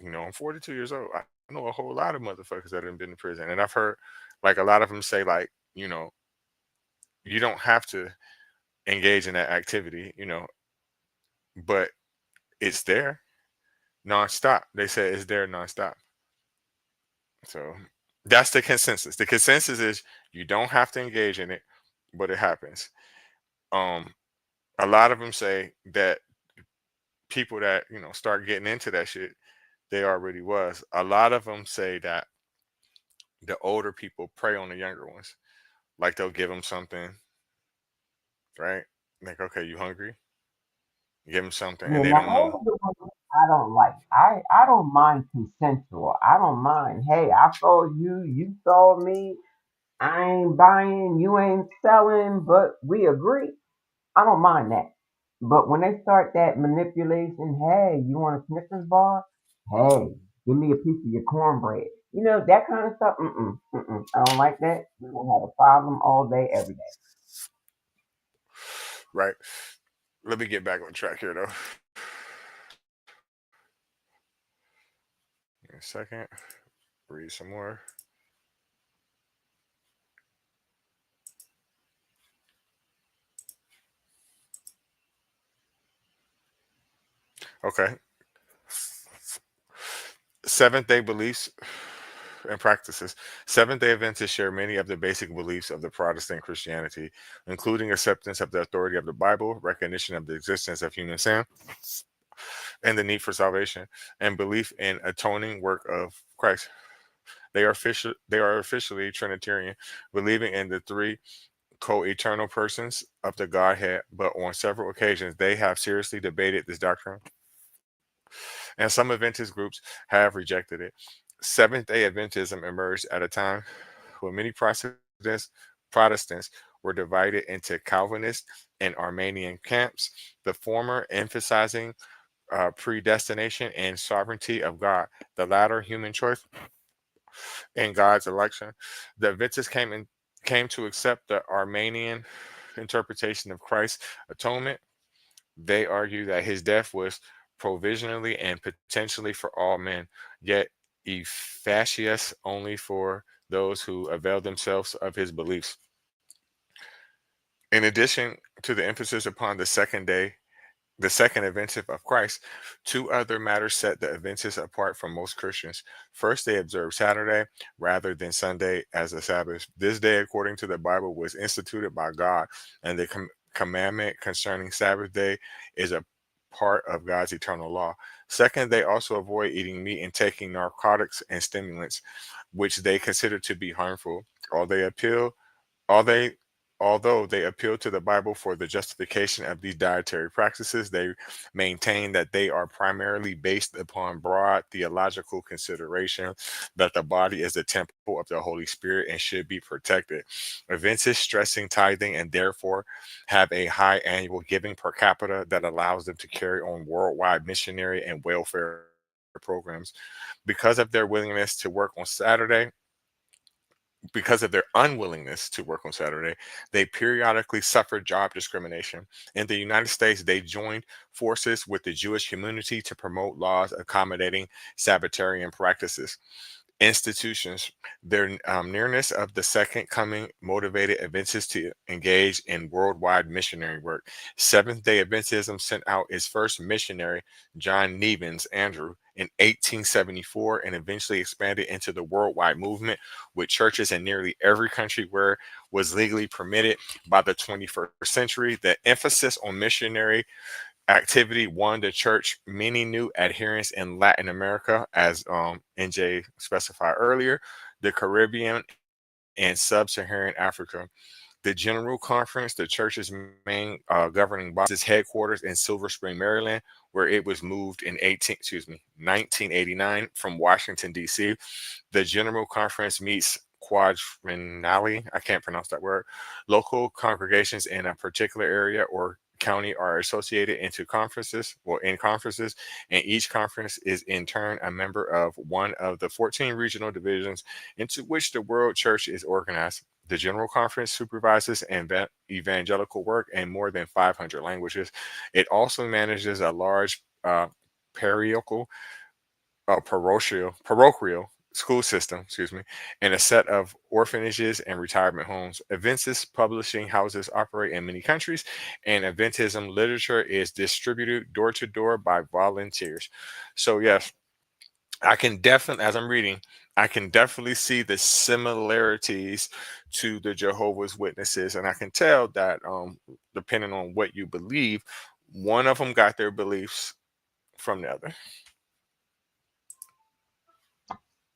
I'm 42 years old. I know a whole lot of motherfuckers that have been to prison, and I've heard like a lot of them say like, you don't have to engage in that activity, but it's there nonstop. They say it's there nonstop. So that's the consensus. The consensus is you don't have to engage in it, but it happens. Um, a lot of them say that people that start getting into that shit, they already was. A lot of them say that the older people prey on the younger ones. Like they'll give them something, right? Like, okay, you hungry? Give them something, Yeah, and they now don't know. those are the ones I don't like. I don't mind consensual. I don't mind. Hey, I saw you. You saw me. I ain't buying. You ain't selling. But we agree. I don't mind that. But when they start that manipulation, hey, you want a Snickers bar? Hey, give me a piece of your cornbread. You know that kind of stuff. I don't like that. We gonna have a problem all day, every day. Right. Let me get back on track here, though. Give me a second. Read some more. Okay. Seventh day beliefs and practices. Seventh day Adventists share many of the basic beliefs of the Protestant Christianity, including acceptance of the authority of the Bible, recognition of the existence of human sin, and the need for salvation, and belief in atoning work of Christ. They are officially Trinitarian, believing in the three co-eternal persons of the Godhead, but on several occasions they have seriously debated this doctrine, and some Adventist groups have rejected it. Seventh day Adventism emerged at a time when many Protestants were divided into Calvinist and Arminian camps, the former emphasizing predestination and sovereignty of God, the latter human choice and God's election. The Adventists came to accept the Armenian interpretation of Christ's atonement. They argue that his death was provisionally and potentially for all men, yet efficacious only for those who avail themselves of his beliefs. In addition to the emphasis upon the second adventive of Christ, two other matters set the Adventists apart from most Christians. First, they observe Saturday rather than Sunday as a Sabbath. This day, according to the Bible, was instituted by God, and the commandment concerning Sabbath day is a part of God's eternal law. Second, they also avoid eating meat and taking narcotics and stimulants, which they consider to be harmful. All they appeal all they Although they appeal to the Bible for the justification of these dietary practices, they maintain that they are primarily based upon broad theological consideration that the body is the temple of the Holy Spirit and should be protected. Adventists stressing tithing and therefore have a high annual giving per capita that allows them to carry on worldwide missionary and welfare programs. Because of their willingness to work on Saturday, because of their unwillingness to work on Saturday, they periodically suffered job discrimination. In the United States, they joined forces with the Jewish community to promote laws accommodating Sabbatarian practices. Institutions. Their nearness of the second coming motivated Adventists to engage in worldwide missionary work. Seventh day Adventism sent out its first missionary, John Nevins Andrew, in 1874 and eventually expanded into the worldwide movement with churches in nearly every country where was legally permitted by the 21st century. The emphasis on missionary activity won the church many new adherents in Latin America, as NJ specified earlier, the Caribbean, and sub-Saharan Africa. The General Conference, the church's main governing body, has its headquarters in Silver Spring, Maryland, where it was moved in 1989 from Washington D.C. The General Conference meets quadrennially. I can't pronounce that word. Local congregations in a particular area or county are associated in conferences, and each conference is in turn a member of one of the 14 regional divisions into which the World Church is organized. The General Conference supervises evangelical work in more than 500 languages. It also manages a large parochial parochial school system, and a set of orphanages and retirement homes. Adventist publishing houses operate in many countries, and Adventism literature is distributed door to door by volunteers. So yes, I can definitely, as I'm reading, I can definitely see the similarities to the Jehovah's Witnesses, and I can tell that depending on what you believe, one of them got their beliefs from the other.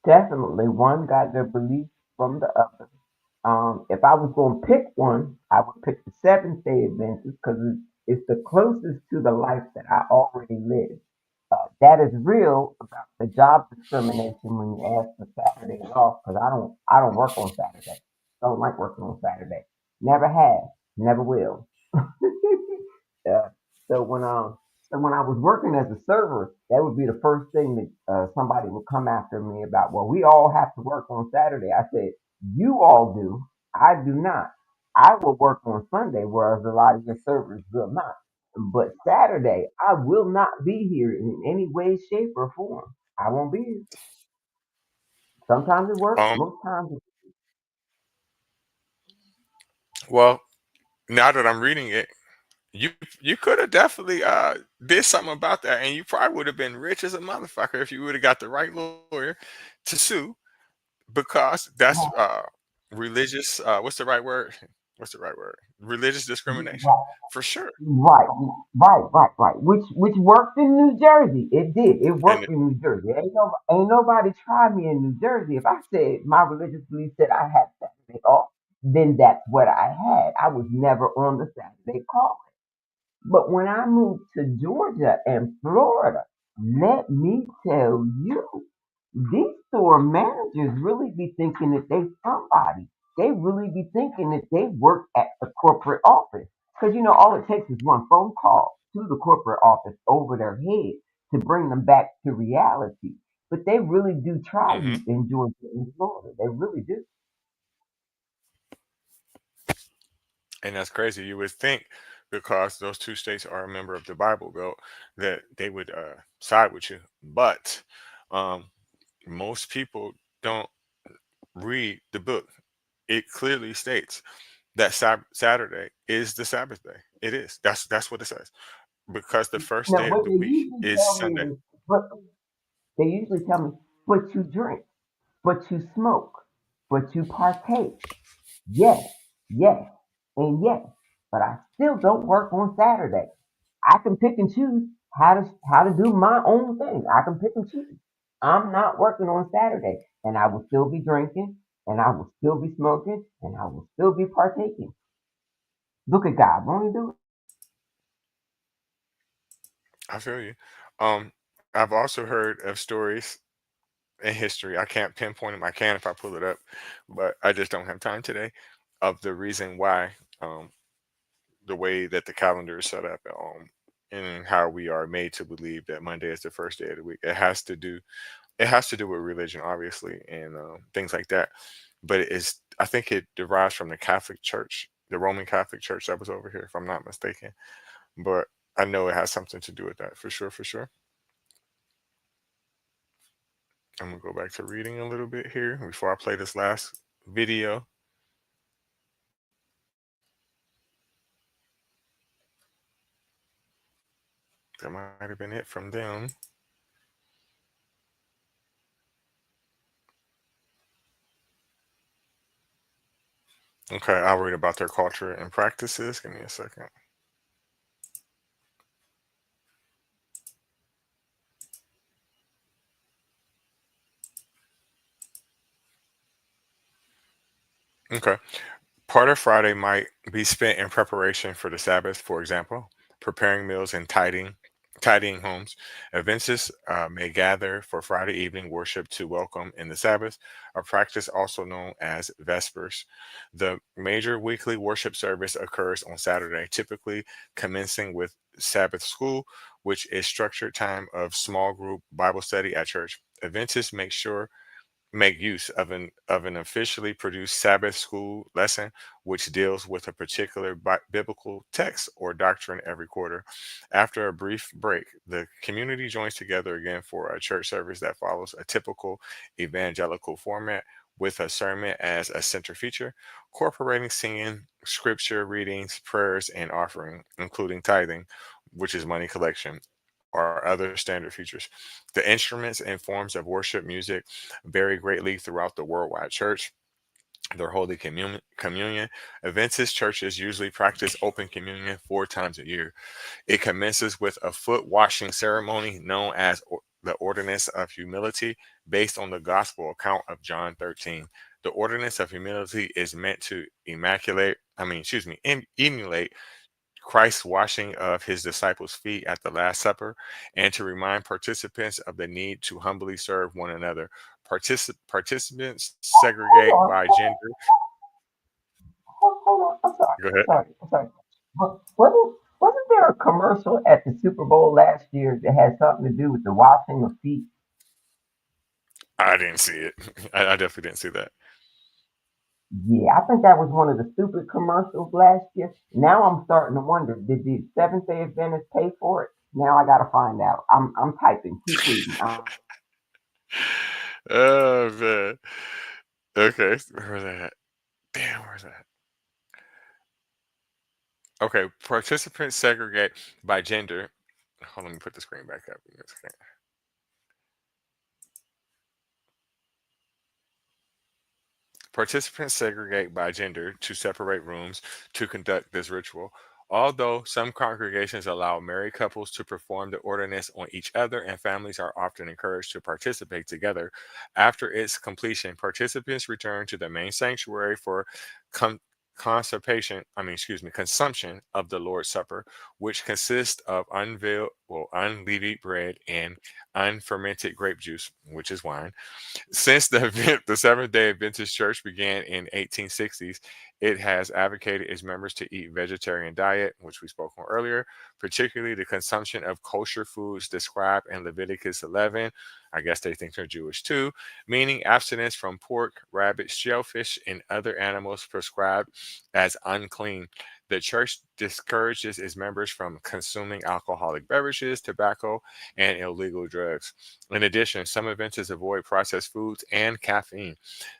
Definitely, one got their belief from the other. If I was going to pick one, I would pick the Seventh Day Adventist because it's the closest to the life that I already live. That is real about the job discrimination when you ask for Saturdays off because I don't work on Saturday. Don't like working on Saturday. Never have, never will. uh, so when I was working as a server, that would be the first thing that somebody would come after me about. Well, we all have to work on Saturday. I said, you all do. I do not. I will work on Sunday, whereas a lot of your servers will not. But Saturday, I will not be here in any way, shape, or form. I won't be here. Sometimes it works. Um, Most times, well, now that I'm reading it, you you could have definitely did something about that, and you probably would have been rich as a motherfucker if you would have got the right lawyer to sue because that's religious. What's the right word? What's the right word? Religious discrimination, right, for sure. right, right. Which worked in New Jersey. It did. It And worked in New Jersey. Ain't nobody tried me in New Jersey. If I said my religious belief said I had Saturday off, then that's what I had. I was never on the Saturday call. But when I moved to Georgia and Florida, let me tell you, these store managers really be thinking that they somebody. They really be thinking that they work at the corporate office. Because all it takes is one phone call to the corporate office over their head to bring them back to reality. But they really do try mhm. you in Georgia and Florida. They really do. And that's crazy. You would think because those two states are a member of the Bible Belt that they would side with you, but um, most people don't read the book. It clearly states that Saturday is the Sabbath day. It is. That's what it says. Because the first Now, day of what the they week usually is tell Sunday. me is, but they usually tell me, but you drink, but you smoke, but you partake. Yes, yes, and yes. But I still don't work on Saturday. I can pick and choose how to do my own thing. I can pick and choose. I'm not working on Saturday, and I will still be drinking, and I will still be smoking, and I will still be partaking. Look at God, won't He do it? I feel you. Um, I've also heard of stories in history. I can't pinpoint them. I can if I pull it up, but I just don't have time today. Of the reason why, the way that the calendar is set up, and how we are made to believe that Monday is the first day of the week. It has to do with religion, obviously, and things like that. But I think it derives from the Catholic Church, the Roman Catholic Church that was over here, if I'm not mistaken. But I know it has something to do with that for sure, for sure. I'm gonna go back to reading a little bit here before I play this last video. That might have been it from them. Okay, I'll read about their culture and practices. Give me a second. Okay. Part of Friday might be spent in preparation for the Sabbath, for example, preparing meals and tidying homes. Adventists may gather for Friday evening worship to welcome in the Sabbath, a practice also known as Vespers. The major weekly worship service occurs on Saturday, typically commencing with Sabbath school, which is structured time of small group Bible study at church. Adventists make use of an officially produced Sabbath school lesson, which deals with a particular biblical text or doctrine every quarter. After a brief break, the community joins together again for a church service that follows a typical evangelical format with a sermon as a center feature, incorporating singing, scripture readings, prayers, and offering, including tithing, which is money collection, or other standard features. The instruments and forms of worship music vary greatly throughout the worldwide church. Their Holy Communion. Adventist churches usually practice open communion 4 times a year. It commences with a foot washing ceremony known as the Ordinance of Humility, based on the Gospel account of John 13. The Ordinance of Humility is meant to emulate Christ's washing of his disciples' feet at the Last Supper, and to remind participants of the need to humbly serve one another. Participants Hold segregate on, by gender. hold on. I'm sorry. Go I'm ahead. sorry. I'm sorry. Wasn't there a commercial at the Super Bowl last year that had something to do with the washing of feet? I didn't see it. I definitely didn't see that. Yeah, I think that was one of the stupid commercials last year. Now I'm starting to wonder, did the Seventh Day Adventist pay for it? Now I gotta find out. I'm typing. Keep reading. Oh man. Okay, where's that at? Damn, where's that? Okay, participants segregate by gender. Hold on, let me put the screen back up. Participants segregate by gender to separate rooms to conduct this ritual. Although some congregations allow married couples to perform the ordinance on each other and families are often encouraged to participate together, after its completion, participants return to the main sanctuary for con- consumption of the Lord's Supper, which consists of unleavened bread and unfermented grape juice, which is wine. Since the Seventh Day Adventist Church began in 1860s, it has advocated its members to eat vegetarian diet, which we spoke on earlier, particularly the consumption of kosher foods described in Leviticus 11. I guess they think they're Jewish too, meaning abstinence from pork, rabbit, shellfish, and other animals prescribed as unclean. The church discourages its members from consuming alcoholic beverages, tobacco, and illegal drugs. In addition, some Adventists avoid processed foods and caffeine.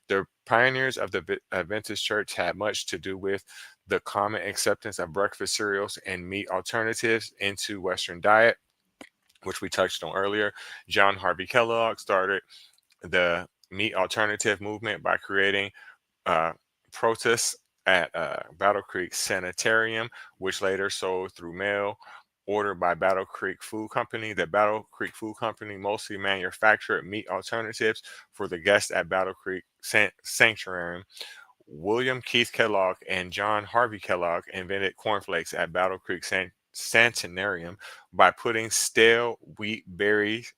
The pioneers of the Adventist church had much to do with the common acceptance of breakfast cereals and meat alternatives into Western diet, which we touched on earlier. John Harvey Kellogg started the meat alternative movement by creating uh, protests at Battle Creek Sanitarium, which later sold through mail. Ordered by Battle Creek Food Company. The Battle Creek Food Company mostly manufactured meat alternatives for the guests at Battle Creek Sanctuary. William Keith Kellogg and John Harvey Kellogg invented cornflakes at Battle Creek Sanitarium by putting stale wheat berries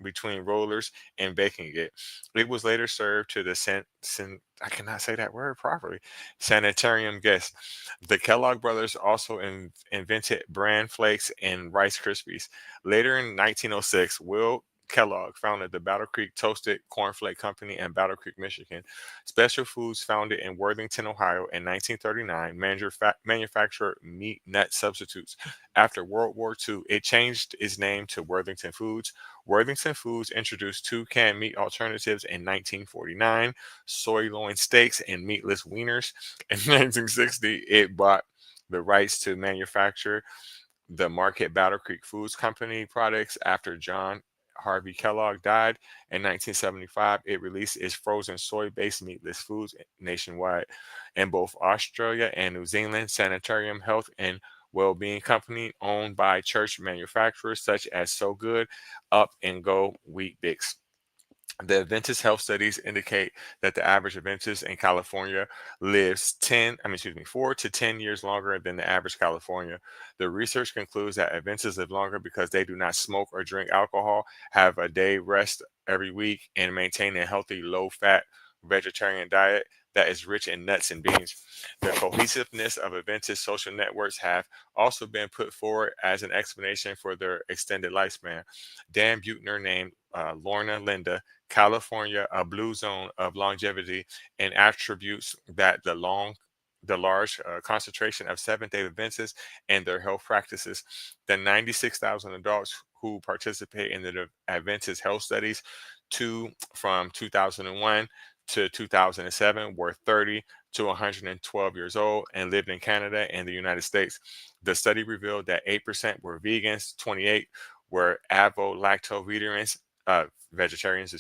between rollers and baking it. It was later served to the I cannot say that word properly, sanitarium guests. The Kellogg brothers also invented bran flakes and Rice Krispies. Later in 1906, Will Kellogg founded the Battle Creek Toasted Cornflake Company in Battle Creek, Michigan. Special Foods, founded in Worthington, Ohio in 1939, manufactured meat nut substitutes. After World War II, it changed its name to Worthington Foods. Worthington Foods introduced two canned meat alternatives in 1949, soy loin steaks and meatless wieners. In 1960, it bought the rights to manufacture the Market Battle Creek Foods Company products after John Harvey Kellogg died. In 1975, it released its frozen soy-based meatless foods nationwide. In both Australia and New Zealand, Sanitarium Health and Wellbeing Company, owned by church manufacturers such as So Good, Up and Go Wheat Bix. The Adventist health studies indicate that the average Adventist in California lives 4 to 10 years longer than the average California. The research concludes that Adventists live longer because they do not smoke or drink alcohol, have a day rest every week, and maintain a healthy, low-fat vegetarian diet that is rich in nuts and beans. The cohesiveness of Adventist social networks have also been put forward as an explanation for their extended lifespan. Dan Buettner named Lorna Linda California a blue zone of longevity and attributes that the large concentration of Seventh-day Adventists and their health practices. The 96,000 adults who participate in the Adventist health studies from 2001 to 2007 were 30 to 112 years old and lived in Canada and the United States. The study revealed that 8% were vegans, 28 were avo-lacto vegetarians,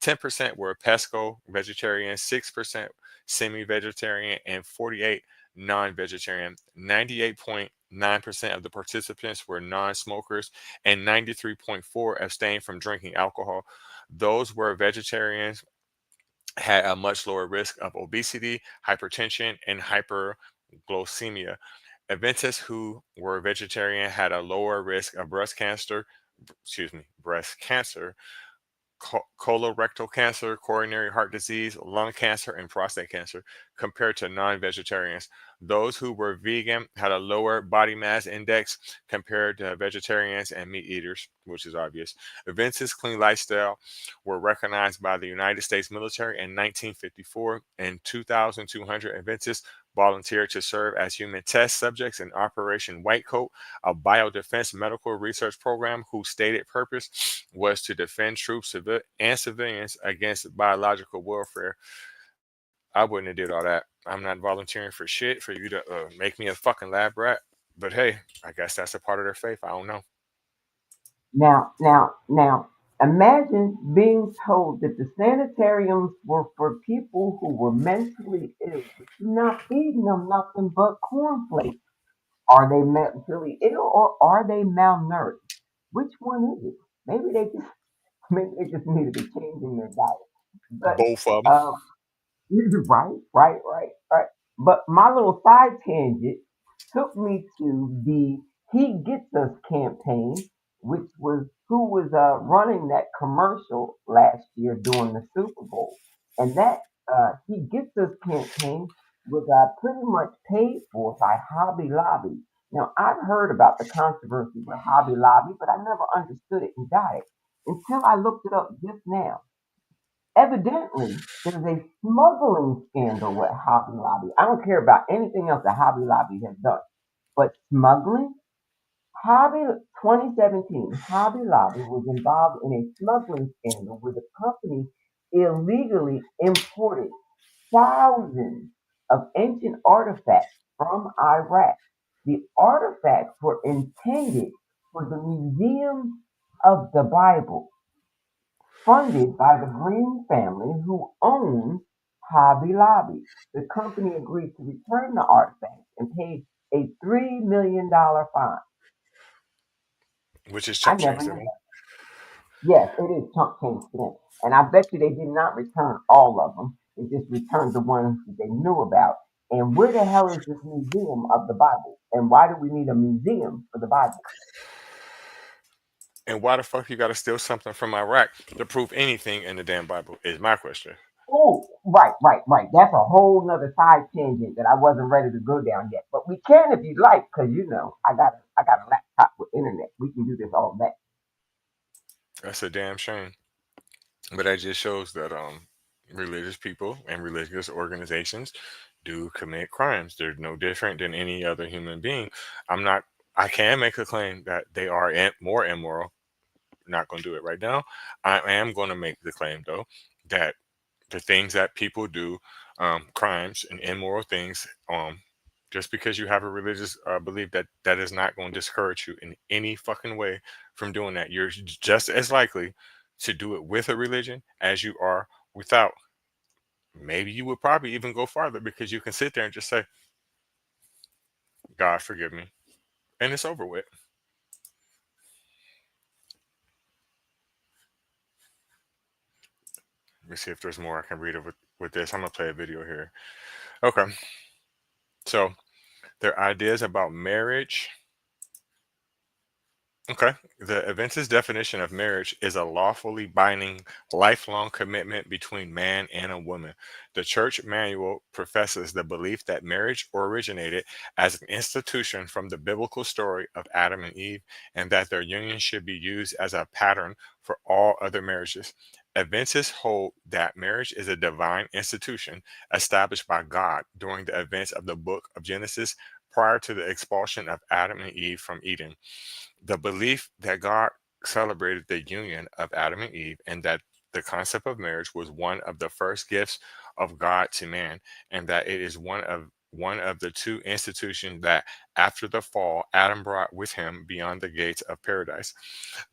10% were pesco vegetarians, 6% semi-vegetarian, and 48 non-vegetarian. 98.9% of the participants were non-smokers, and 93.4 abstained from drinking alcohol. Those were vegetarians had a much lower risk of obesity, hypertension, and hyperglycemia. Adventists who were vegetarian had a lower risk of breast cancer, colorectal cancer, coronary heart disease, lung cancer, and prostate cancer compared to non vegetarians. Those who were vegan had a lower body mass index compared to vegetarians and meat eaters, which is obvious. Adventists' clean lifestyle were recognized by the United States military in 1954, and 2,200 Adventists volunteered to serve as human test subjects in Operation White Coat, a biodefense medical research program whose stated purpose was to defend troops and civilians against biological warfare. I wouldn't have did all that. I'm not volunteering for shit for you to make me a fucking lab rat. But hey, I guess that's a part of their faith. I don't know. Now, imagine being told that the sanitariums were for people who were mentally ill, but you're not feeding them nothing but cornflakes. Are they mentally ill or are they malnourished? Which one is it? Maybe they just maybe they just need to be changing their diet. But Both of them. um, right. But my little side tangent took me to the He Gets Us campaign, which was who was running that commercial last year during the Super Bowl. And that He Gets Us campaign was pretty much paid for by Hobby Lobby. Now, I've heard about the controversy with Hobby Lobby, but I never understood it and got it until I looked it up just now. Evidently, there's a smuggling scandal with Hobby Lobby. I don't care about anything else that Hobby Lobby has done, but smuggling. Hobby 2017, Hobby Lobby was involved in a smuggling scandal where the company illegally imported thousands of ancient artifacts from Iraq. The artifacts were intended for the Museum of the Bible, funded by the Green family who owns Hobby Lobby. The company agreed to return the artifacts and paid a $3 million fine. Which is I chump never change knew to me. that. Yes, it is chunk change to them. And I bet you they did not return all of them. They just returned the ones that they knew about. And where the hell is this museum of the Bible? And why do we need a museum for the Bible? And why the fuck you gotta steal something from Iraq to prove anything in the damn Bible? Is my question. Oh, right. That's a whole nother side tangent that I wasn't ready to go down yet. But we can if you like, because I got a laptop with internet. We can do this all day. That's a damn shame. But that just shows that religious people and religious organizations do commit crimes. They're no different than any other human being. I'm not. I can make a claim that they are more immoral. Not going to do it right now. I am going to make the claim though that the things that people do, crimes and immoral things, just because you have a religious belief, that is not going to discourage you in any fucking way from doing that. You're just as likely to do it with a religion as you are without. Maybe you would probably even go farther because you can sit there and just say, God forgive me, and it's over with. Let me see if there's more I can read with this. I'm gonna play a video here. Okay, so their ideas about marriage. Okay. The Adventist definition of marriage is a lawfully binding, lifelong commitment between man and a woman. The church manual professes the belief that marriage originated as an institution from the biblical story of Adam and Eve, and that their union should be used as a pattern for all other marriages. Adventists hold that marriage is a divine institution established by God during the events of the book of Genesis prior to the expulsion of Adam and Eve from Eden. The belief that God celebrated the union of Adam and Eve, and that the concept of marriage was one of the first gifts of God to man, and that it is one of the two institutions that after the fall Adam brought with him beyond the gates of paradise.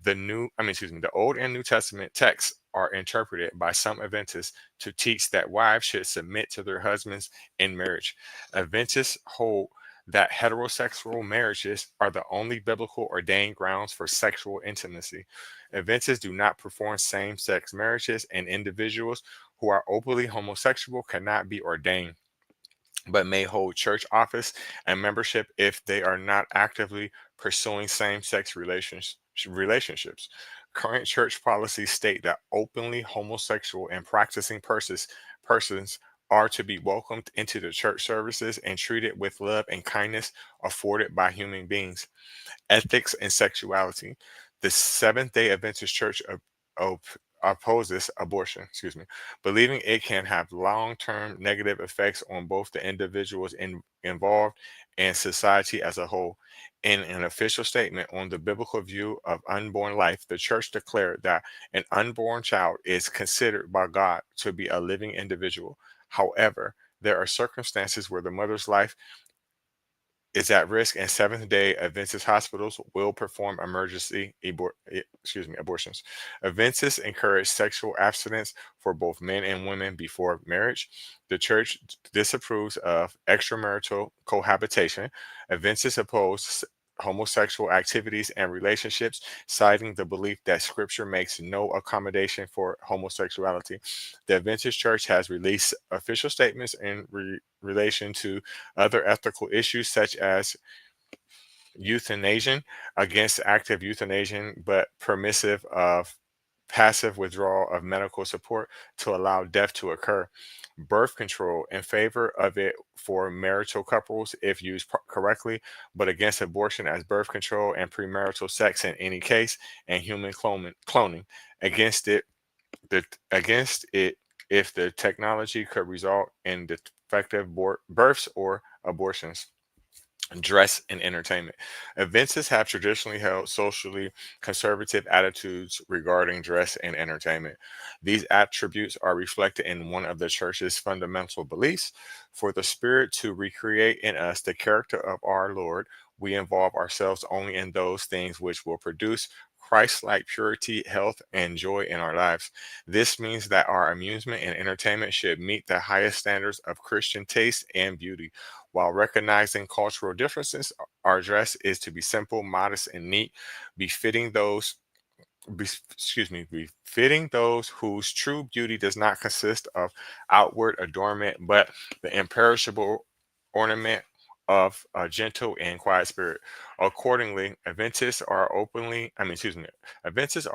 The Old and New Testament texts are interpreted by some Adventists to teach that wives should submit to their husbands in marriage. Adventists hold that heterosexual marriages are the only biblical ordained grounds for sexual intimacy. Adventists do not perform same sex marriages, and individuals who are openly homosexual cannot be ordained. but may hold church office and membership if they are not actively pursuing same-sex relationships. Current church policies state that openly homosexual and practicing persons are to be welcomed into the church services and treated with love and kindness afforded by human beings. Ethics and sexuality. The Seventh Day Adventist Church opposes abortion, believing it can have long-term negative effects on both the individuals involved and society as a whole. In an official statement on the biblical view of unborn life, the church declared that an unborn child is considered by God to be a living individual. However, there are circumstances where the mother's life is at risk, and Seventh Day Adventist hospitals will perform abortions. Adventists encourage sexual abstinence for both men and women before marriage. The church disapproves of extramarital cohabitation. Adventists oppose homosexual activities and relationships, citing the belief that Scripture makes no accommodation for homosexuality. The Adventist Church has released official statements in relation to other ethical issues such as euthanasia, against active euthanasia, but permissive of passive withdrawal of medical support to allow death to occur. Birth control in favor of it for marital couples if used correctly, but against abortion as birth control and premarital sex in any case, and human cloning against it. Against it if the technology could result in defective births or abortions. Dress and entertainment. Adventists have traditionally held socially conservative attitudes regarding dress and entertainment. These attributes are reflected in one of the church's fundamental beliefs. For the Spirit to recreate in us the character of our Lord, we involve ourselves only in those things which will produce Christ like purity, health, and joy in our lives. This means that our amusement and entertainment should meet the highest standards of Christian taste and beauty. While recognizing cultural differences, our dress is to be simple, modest, and neat, befitting those befitting those whose true beauty does not consist of outward adornment, but the imperishable ornament of a gentle and quiet spirit. Accordingly, Adventists are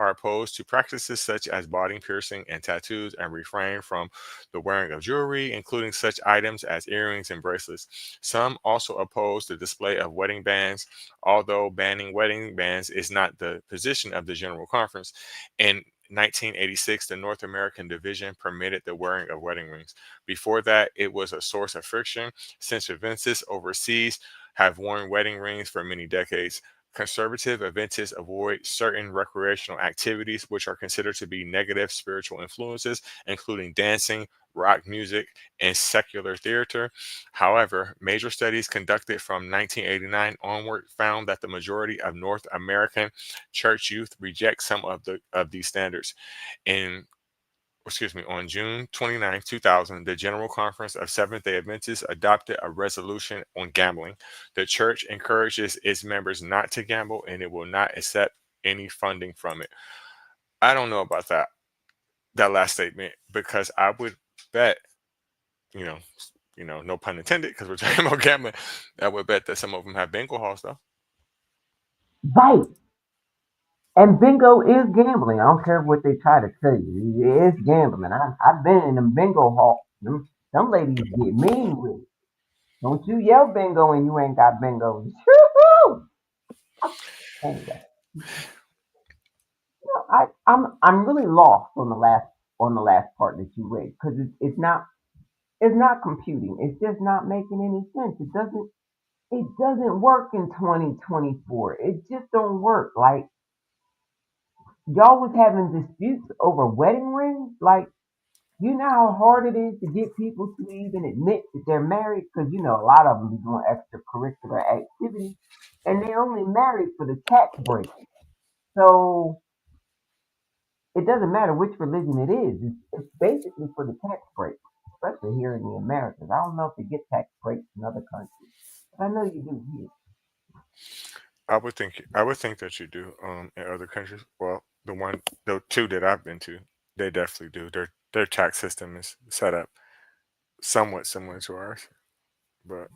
opposed to practices such as body piercing and tattoos and refrain from the wearing of jewelry, including such items as earrings and bracelets. Some also oppose the display of wedding bands, although banning wedding bands is not the position of the General Conference. In 1986, the North American division permitted the wearing of wedding rings. Before that, it was a source of friction since Adventists overseas have worn wedding rings for many decades. Conservative Adventists avoid certain recreational activities which are considered to be negative spiritual influences, including dancing, rock music, and secular theater. However, major studies conducted from 1989 onward found that the majority of North American church youth reject some of these standards. In on June 29, 2000, the General Conference of Seventh day Adventists adopted a resolution on gambling. The church encourages its members not to gamble and it will not accept any funding from it. I don't know about that last statement because I would bet, you know, no pun intended, because we're talking about gambling. I would bet that some of them have bingo halls though. Right. And bingo is gambling. I don't care what they try to tell you. It's gambling. I've been in them bingo halls. Them ladies get mean with it. Don't you yell bingo and you ain't got bingo. Shoo-hoo! Anyway, I'm really lost on the last part that you read because it's not computing. It's just not making any sense. It doesn't work in 2024. It just don't work. Like y'all was having disputes over wedding rings. Like you know how hard it is to get people to even admit that they're married because you know a lot of them be doing extracurricular activities and they're only married for the tax break. So it doesn't matter which religion it is. It's basically for the tax break, especially here in the Americas. I don't know if they get tax breaks in other countries, but I know you do here. I would think that you do in other countries. Well, the two that I've been to, they definitely do. Their tax system is set up somewhat similar to ours. But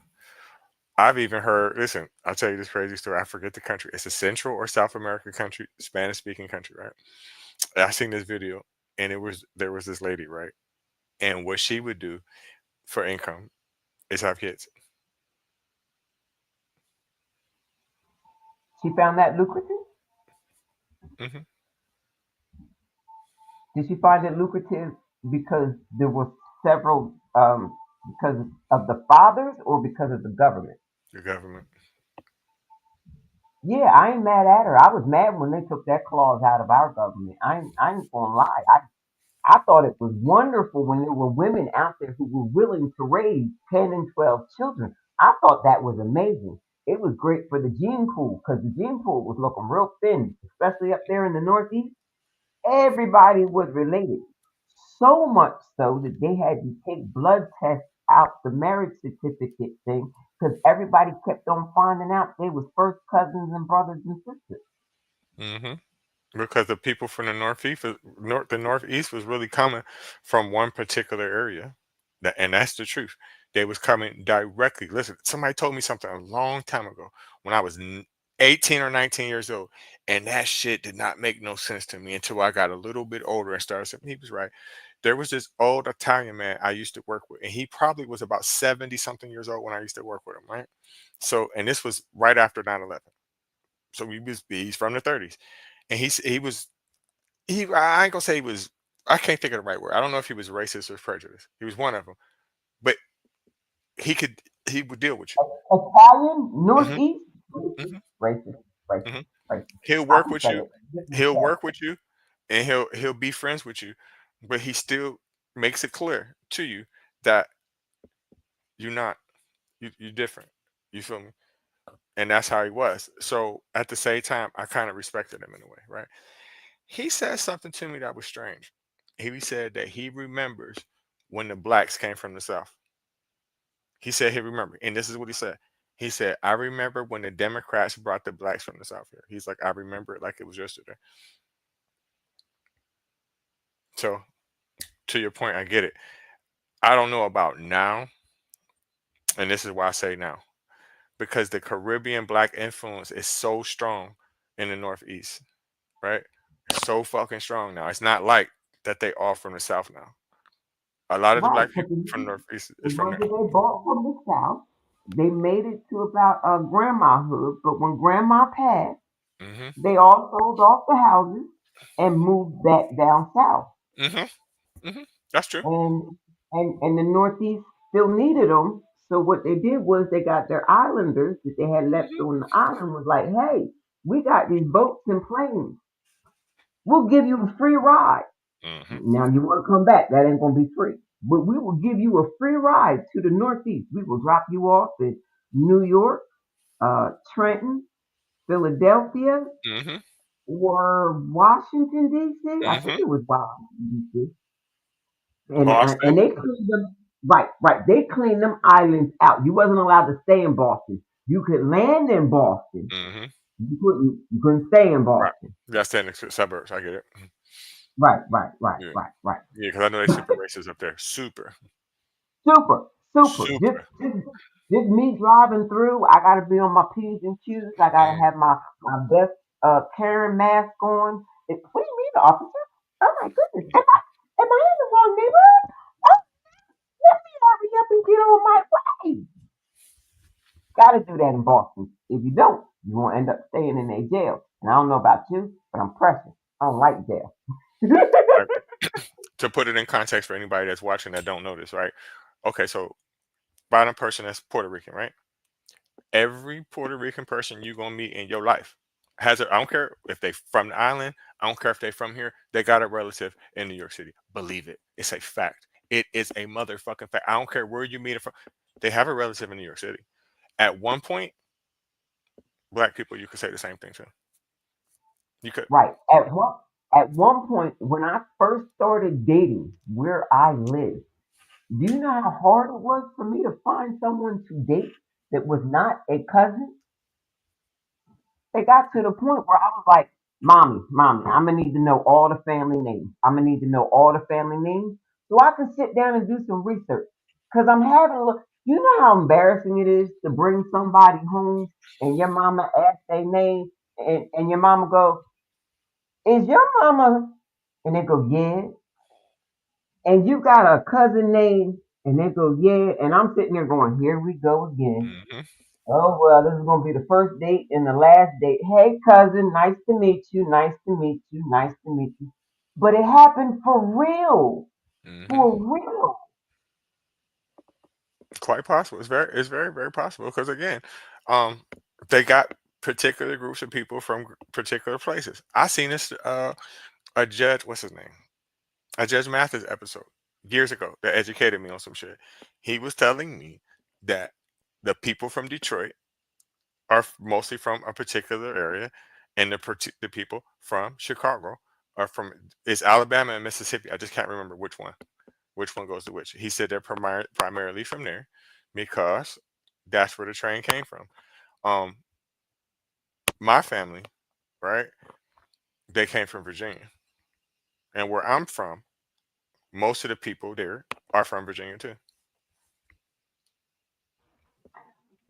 I've even heard. Listen, I'll tell you this crazy story. I forget the country. It's a Central or South American country, Spanish speaking country, right? I seen this video, and there was this lady, right? And what she would do for income is have kids. She found that lucrative. Hmm. Did she find it lucrative because there were several, because of the fathers or because of the government? The government. Yeah, I ain't mad at her. I was mad when they took that clause out of our government. I ain't gonna lie. I thought it was wonderful when there were women out there who were willing to raise 10 and 12 children. I thought that was amazing. It was great for the gene pool because the gene pool was looking real thin, especially up there in the Northeast. Everybody was related. So much so that they had to take blood tests out the marriage certificate thing because everybody kept on finding out they was first cousins and brothers and sisters. Hmm. Because the people from the the northeast was really coming from one particular area, and that's the truth. They was coming directly. Listen, somebody told me something a long time ago when I was 18 or 19 years old, and that shit did not make no sense to me until I got a little bit older and started saying he was right. There was this old Italian man I used to work with, and he probably was about 70 something years old when I used to work with him, right? So, and this was right after 9/11. So he's from the 30s, and I ain't gonna say he was. I can't think of the right word. I don't know if he was racist or prejudiced. He was one of them, but he would deal with you. Italian, Hmm. Northeast, Hmm. racist, racist, Hmm. racist. He'll I work can with say you. it. Just be He'll work careful. with you, and he'll be friends with you, but he still makes it clear to you that you're not you're different. You feel me? And that's how he was. So at the same time, I kind of respected him in a way, right? He said something to me that was strange. He said that he remembers when the blacks came from the South. He said he remembered, and this is what he said. He said, "I remember when the Democrats brought the blacks from the South here." He's like, "I remember it like it was yesterday." So to your point, I get it. I don't know about now, and this is why I say now, because the Caribbean black influence is so strong in the Northeast, right? So fucking strong now. It's not like that they all from the South now. A lot of the Right, black because people from the Northeast the is from ones there. that they bought from the South, they made it to about grandmahood, but when grandma passed, Hmm. they all sold off the houses and moved back down south. Hmm. Hmm. That's true. And the Northeast still needed them. So what they did was they got their islanders that they had left Hmm. on the island was like, hey, we got these boats and planes. We'll give you a free ride. Hmm. Now you want to come back? That ain't gonna be free. But we will give you a free ride to the Northeast. We will drop you off in New York, Trenton, Philadelphia, Hmm. or Washington D.C. I think Hmm. it was Washington D.C. And Boston. they cleaned them. Right, right. They cleaned them islands out. You wasn't allowed to stay in Boston. You could land in Boston. Hmm. You couldn't stay in Right. Boston. That's in the suburbs. I get it. Mhm. Right, right, right, Yeah. right, right. Yeah, because I know they super racist up there. Super. Super, super. Just, Super. just, just me driving through. I gotta be on my P's and Q's. I gotta Mm. have my best Karen mask on. What do you mean, officer? Oh my goodness, am I in the wrong neighborhood? Oh, let me hurry up and get on my way. Gotta do that in Boston. If you don't, you won't end up staying in a jail. And I don't know about you, but I'm precious. I don't like jail. Like, to put it in context for anybody that's watching that don't know this, right? Okay, so bottom person that's Puerto Rican, right? Every Puerto Rican person you gonna meet in your life has a. I don't care if they from the island. I don't care if they from here. They got a relative in New York City. Believe it. It's a fact. It is a motherfucking fact. I don't care where you meet it from. They have a relative in New York City. At one point, black people, you could say the same thing to. You could. Right. At one point, when I first started dating where I live, do you know how hard it was for me to find someone to date that was not a cousin? It got to the point where I was like, mommy, I'm gonna need to know all the family names. I'm gonna need to know all the family names so I can sit down and do some research. Cause I'm having a look. You know how embarrassing it is to bring somebody home and your mama asks their name and your mama go, is your mama? And they go, yeah. And you got a cousin name and they go, yeah. And I'm sitting there going, here we go again. Hmm. Oh, well, this is going to be the first date and the last date. Hey, cousin, nice to meet you. Nice to meet you. Nice to meet you. But it happened for real. Hmm. For real. Quite possible. It's very, very possible because again, um, they got particular groups of people from particular places. I seen this a judge, what's his name? A Judge Mathis episode years ago that educated me on some shit. He was telling me that the people from Detroit are mostly from a particular area, and the people from Chicago are from it's Alabama and Mississippi. I just can't remember which one goes to which. He said they're primarily from there because that's where the train came from. Um, my family, right? They came from Virginia, and where I'm from, most of the people there are from Virginia too.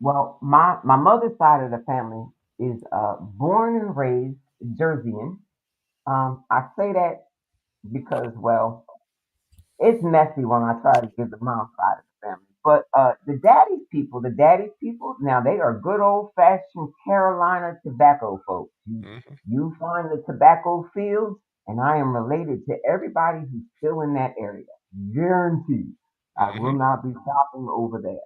Well, my mother's side of the family is born and raised Jerseyan. I say that because, well, it's messy when I try to give the mom side of the family. But the daddy's people, now they are good old fashioned Carolina tobacco folks. Hmm. You find the tobacco fields, and I am related to everybody who's still in that area. Guaranteed. I will Hmm. not be shopping over there.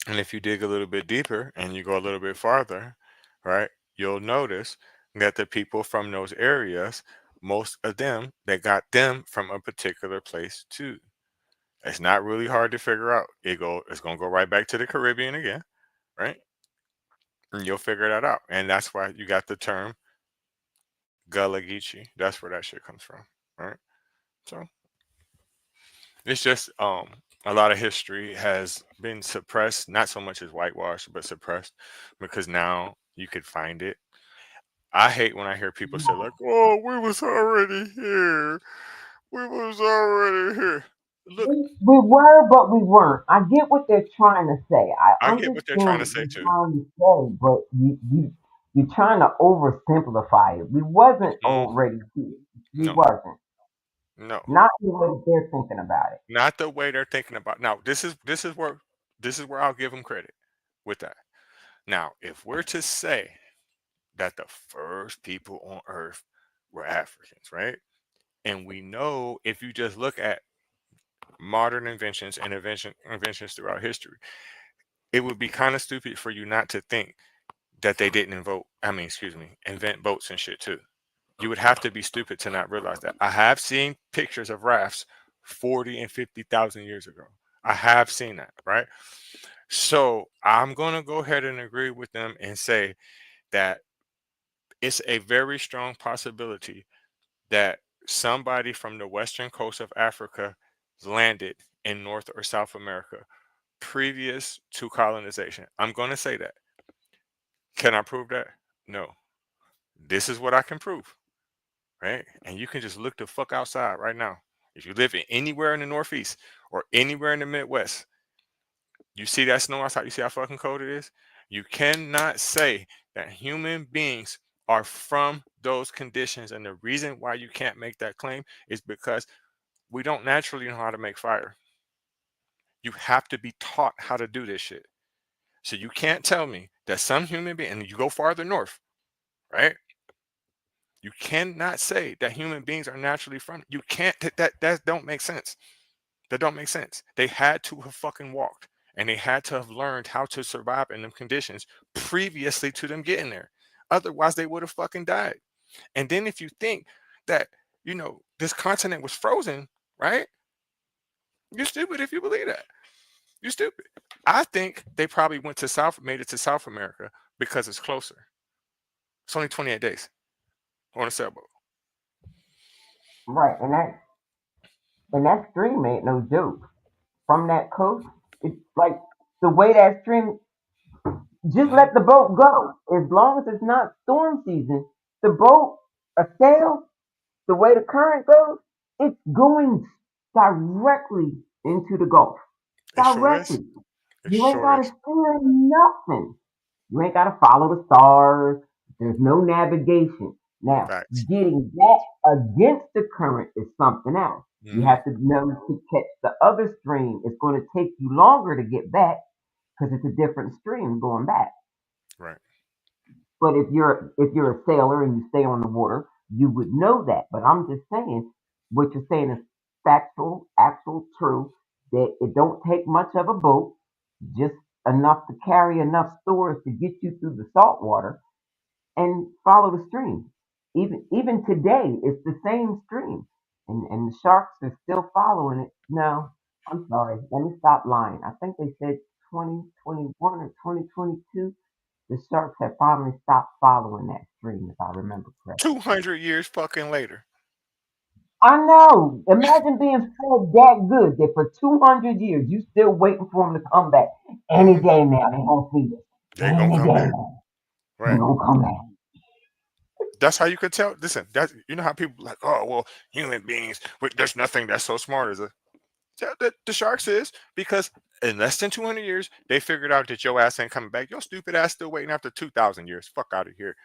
And if you dig a little bit deeper and you go a little bit farther, right, you'll notice that the people from those areas, most of them, they got them from a particular place too. It's not really hard to figure out. It's gonna go right back to the Caribbean again, right? And you'll figure that out. And that's why you got the term Gullah Geechee. That's where that shit comes from, right? So it's just a lot of history has been suppressed, not so much as whitewashed, but suppressed because now you could find it. I hate when I hear people say like, "Oh, we was already here. We was already here." Look, We were, but we weren't. I get what they're trying to say. I I get what they're understand trying to what say they're too. trying to say, but you're trying to oversimplify it. We wasn't Mm, already here. We no, wasn't. no, Not the way they're thinking about it. not the way they're thinking about. Now, this is where I'll give them credit with that. Now, if we're to say that the first people on Earth were Africans, right? And we know if you just look at modern inventions and inventions throughout history, it would be kind of stupid for you not to think that they didn't invent boats and shit too. You would have to be stupid to not realize that. I have seen pictures of rafts 40 and 50,000 years ago. I have seen that, right? So I'm going to go ahead and agree with them and say that it's a very strong possibility that somebody from the western coast of Africa landed in North or South America previous to colonization. I'm going to say that. Can I prove that? No. This is what I can prove, right? And you can just look the fuck outside right now. If you live anywhere in the Northeast or anywhere in the Midwest, you see that snow outside, you see how fucking cold it is? You cannot say that human beings are from those conditions. And the reason why you can't make that claim is because we don't naturally know how to make fire. You have to be taught how to do this shit. So you can't tell me that some human being, and you go farther north, right? You cannot say that human beings are naturally from. You can't. That don't make sense. That don't make sense. They had to have fucking walked, and they had to have learned how to survive in them conditions previously to them getting there. Otherwise, they would have fucking died. And then if you think that this continent was frozen, right? You're stupid if you believe that. You're stupid. I think they probably made it to South America because it's closer. It's only 28 days on a sailboat. Right. And that stream ain't no joke. From that coast, it's like the way that stream just Hmm. let the boat go. As long as it's not storm season, the boat, a sail, the way the current goes, it's going directly into the Gulf. It sure is. directly. It You ain't sure got to is. steer nothing. You ain't got to follow the stars. There's no navigation. Now, Facts. getting that against the current is something else. You Hmm. have to know to catch the other stream. It's going to take you longer to get back because it's a different stream going back. Right. But if you're a sailor and you stay on the water, you would know that. But I'm just saying what you're saying is factual, actual, true. That it don't take much of a boat, just enough to carry enough stores to get you through the salt water and follow the stream. Even today, it's the same stream, and the sharks are still following it. No, I'm sorry. Let me stop lying. I think they said 2021 or 2022 the sharks have finally stopped following that stream, if I remember correctly. 200 years fucking later. I know. Imagine being fed that good that for 200 years you still waiting for them to come back. Any Hmm. day now, they gonna feed us. They gonna Any come day back. now, they Right. gonna come back. That's how you could tell. Listen, that's you know how people like, oh well, human beings. There's nothing that's so smart as a. Yeah, the sharks is because in less than 200 years they figured out that your ass ain't coming back. Your stupid ass still waiting after 2,000 years. Fuck out of here.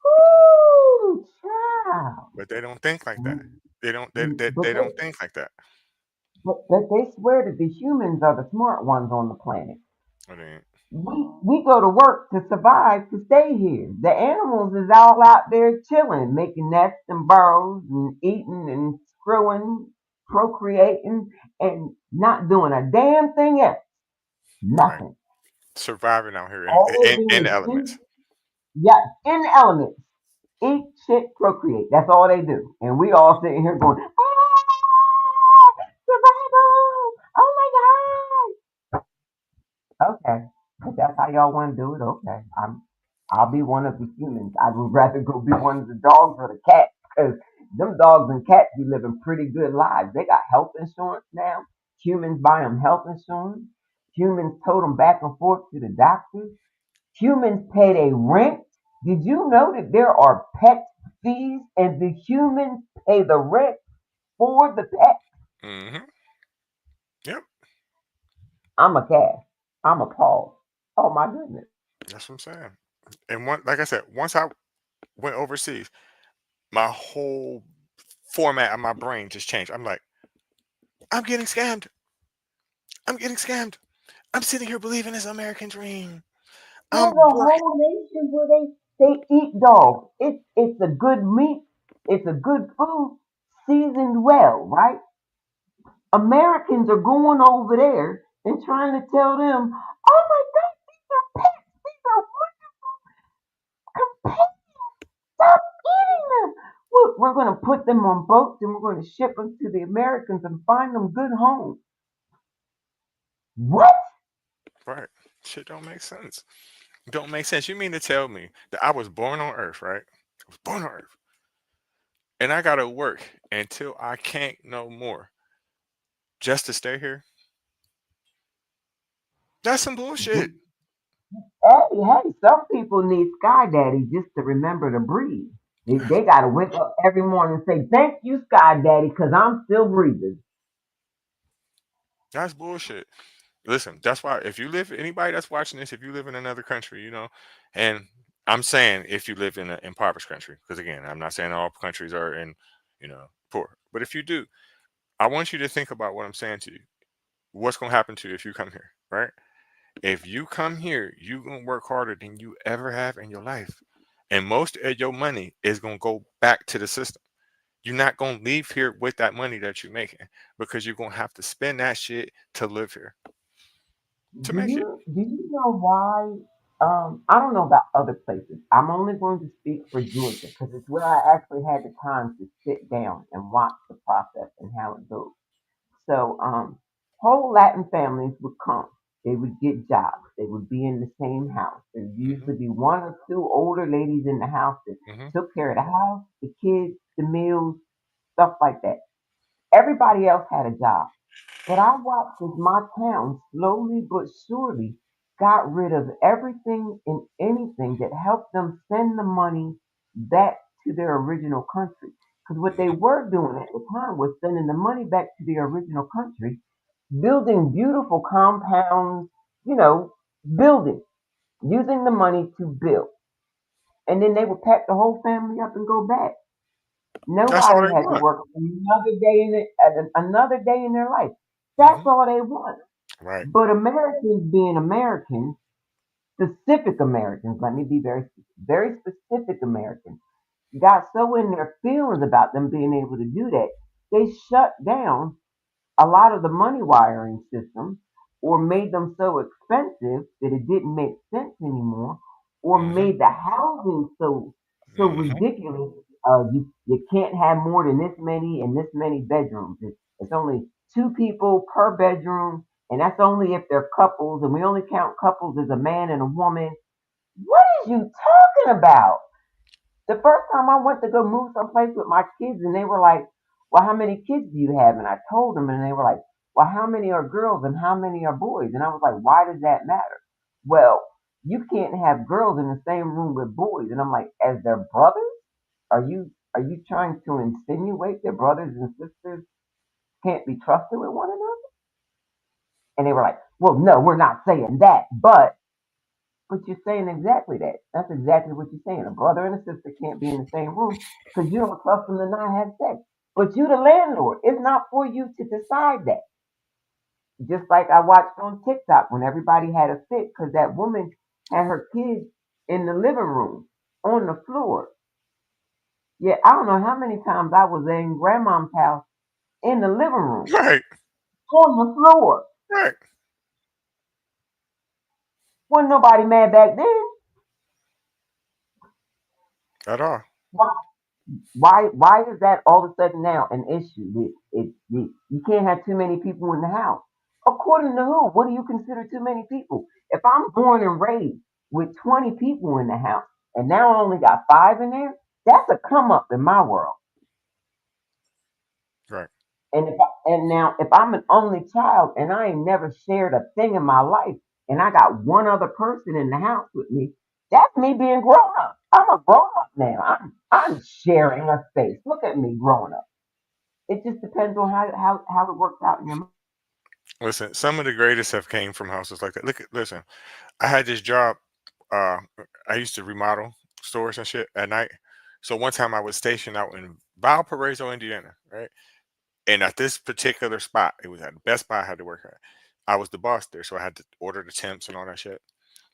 Woo, child. But they don't think like that. They don't. They, Mm, they, But they they, don't think like that. but they swear that the humans are the smart ones on the planet. I mean, We go to work to survive to stay here. The animals is all out there chilling, making nests and burrows and eating and screwing, procreating, and not doing a damn thing else. right. Nothing. Surviving out here in All they in, do in the is elements. eat, yeah, in the elements. Eat, shit, procreate. That's all they do. And we all sitting here going, ah, survival! Oh my God! Okay. If that's how y'all want to do it, okay. I'll be one of the humans. I would rather go be one of the dogs or the cats because them dogs and cats be living pretty good lives. They got health insurance now. Humans buy them health insurance. Humans tote them back and forth to the doctors. Humans pay their rent. Did you know that there are pet fees and the humans pay the rent for the pet? Hmm. Yep. I'm a cat. I'm appalled. Oh my goodness. That's what I'm saying. And like I said, once I went overseas, my whole format of my brain just changed. I'm like, I'm getting scammed. I'm getting scammed. I'm sitting here believing this American dream. There's I'm a working. whole nation where they eat dogs. It's a good meat. It's a good food, seasoned well, right? Americans are going over there and trying to tell them, oh my God, these are pets. These are wonderful companions. Stop eating them. We're going to put them on boats and we're going to ship them to the Americans and find them good homes. What? Right. Shit don't make sense. Don't make sense. You mean to tell me that I was born on Earth, right? I was born on Earth. And I gotta work until I can't no more just to stay here? That's some bullshit. Hey, some people need Sky Daddy just to remember to breathe. They got to wake up every morning and say, thank you, Sky Daddy, because I'm still breathing. That's bullshit. Listen, that's why if you live anybody that's watching this, if you live in another country, and I'm saying if you live in an impoverished country, because again, I'm not saying all countries are poor, but if you do, I want you to think about what I'm saying to you. What's gonna happen to you if you come here, right? If you come here, you gonna work harder than you ever have in your life, and most of your money is gonna go back to the system. You're not gonna leave here with that money that you're making because you're gonna have to spend that shit to live here to Do make it. you know why? I don't know about other places. I'm only going to speak for Georgia because it's where I actually had the time to sit down and watch the process and how it goes. So, whole Latin families would come. They would get jobs. They would be in the same house. There would Hmm. usually be one or two older ladies in the house that Hmm. took care of the house, the kids, the meals, stuff like that. Everybody else had a job. But I watched as my town slowly but surely got rid of everything and anything that helped them send the money back to their original country. Because what they Hmm. were doing at the time was sending the money back to their original country building beautiful compounds, you know, building, using the money to build. And then they would pack the whole family up and go back. That's all Nobody they had to want. work another day in their life. That's Hmm. all they want. Right. But Americans being Americans, specific Americans, let me be very specific Americans, got so in their feelings about them being able to do that, they shut down a lot of the money wiring systems or made them so expensive that it didn't make sense anymore or Hmm. made the housing so Hmm. ridiculous. You can't have more than this many and this many bedrooms. It's only two people per bedroom, and that's only if they're couples, and we only count couples as a man and a woman. What is you talking about? The first time I went to go move someplace with my kids, and they were like, "Well, how many kids do you have?" And I told them, and they were like, "Well, how many are girls and how many are boys?" And I was like, "Why does that matter?" Well, you can't have girls in the same room with boys. And I'm like, as their brothers, are you trying to insinuate that brothers and sisters can't be trusted with one another? And they were like, "Well, no, we're not saying that, but you're saying exactly that. That's exactly what you're saying. A brother and a sister can't be in the same room because you don't trust them to not have sex. But you, the landlord, it's not for you to decide that. Just like I watched on TikTok when everybody had a fit because that woman had her kids in the living room on the floor. Yeah, I don't know how many times I was in grandma's house in the living room Right. on the floor. Right. Wasn't nobody mad back then. At all. Why is that all of a sudden now an issue? You can't have too many people in the house. According to who? What do you consider too many people? If I'm born and raised with 20 people in the house and now I only got five in there, that's a come up in my world. Right. And now if I'm an only child and I ain't never shared a thing in my life and I got one other person in the house with me, that's me being grown up. I'm a grown up now. I'm sharing a space. Look at me growing up. It just depends on how it works out in your mind. Listen, some of the greatest have came from houses like that. Listen. I had this job. Uh, I used to remodel stores and shit at night. So one time I was stationed out in Valparaiso, Indiana, right? And at this particular spot, it was at the best spot I had to work at. I was the boss there, so I had to order the temps and all that shit.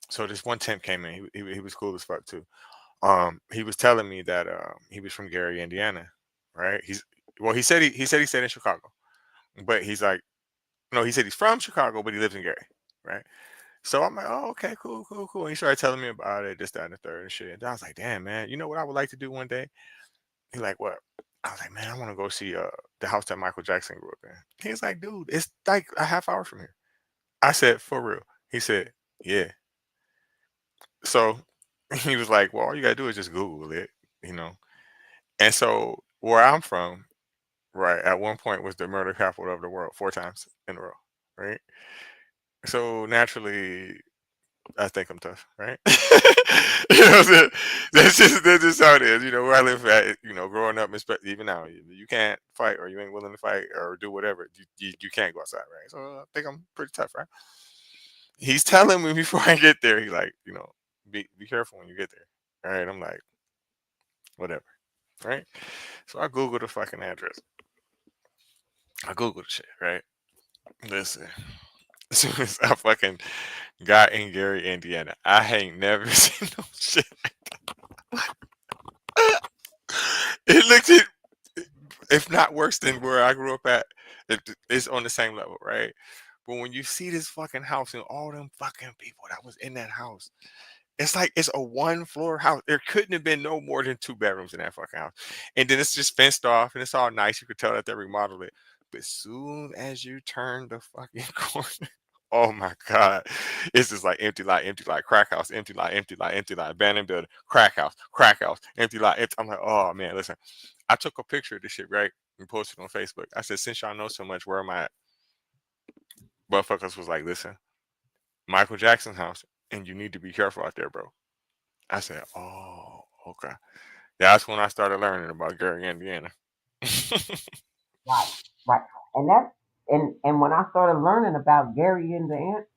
So this one temp came in. He was cool as fuck too. He was telling me that he was from Gary, Indiana, right? He stayed in Chicago, but he's like, no, he said he's from Chicago, but he lives in Gary, right? So I'm like, oh, okay, cool, cool, cool. And he started telling me about it, this, that, and the third and shit. And I was like, damn, man, you know what I would like to do one day? He like, what? I was like, man, I want to go see the house that Michael Jackson grew up in. He's like, dude, it's like a half hour from here. I said, for real. He said, yeah. So he was like, well, all you gotta do is just Google it, you know. And so where I'm from, right, at one point was the murder capital of the world, four times in a row, right? So naturally, I think I'm tough, right? You know what I'm saying? That's just how it is. You know, where I live at, you know, growing up, even now, you can't fight or you ain't willing to fight or do whatever. You can't go outside, right? So I think I'm pretty tough, right? He's telling me before I get there, he like, you know, be careful when you get there. All right. I'm like, whatever. Right. So I Googled the fucking address. I Googled the shit, right? Listen. As soon as I fucking got in Gary, Indiana, I ain't never seen no shit. It looked it, if not worse than where I grew up at. It's on the same level, right? But when you see this fucking house and all them fucking people that was in that house, it's like it's a one floor house. There couldn't have been no more than two bedrooms in that fucking house. And then it's just fenced off and it's all nice. You could tell that they remodeled it. But soon as you turn the fucking corner, oh my God. It's just like empty lot, crack house, empty lot, abandoned building, crack house, empty lot, empty. I'm like, oh man, listen. I took a picture of this shit, right? And posted on Facebook. I said, since y'all know so much, where am I at? Motherfuckers was like, listen, Michael Jackson's house, and you need to be careful out there, bro. I said, oh, okay. That's when I started learning about Gary, Indiana. Right, right. And that's And when I started learning about Gary,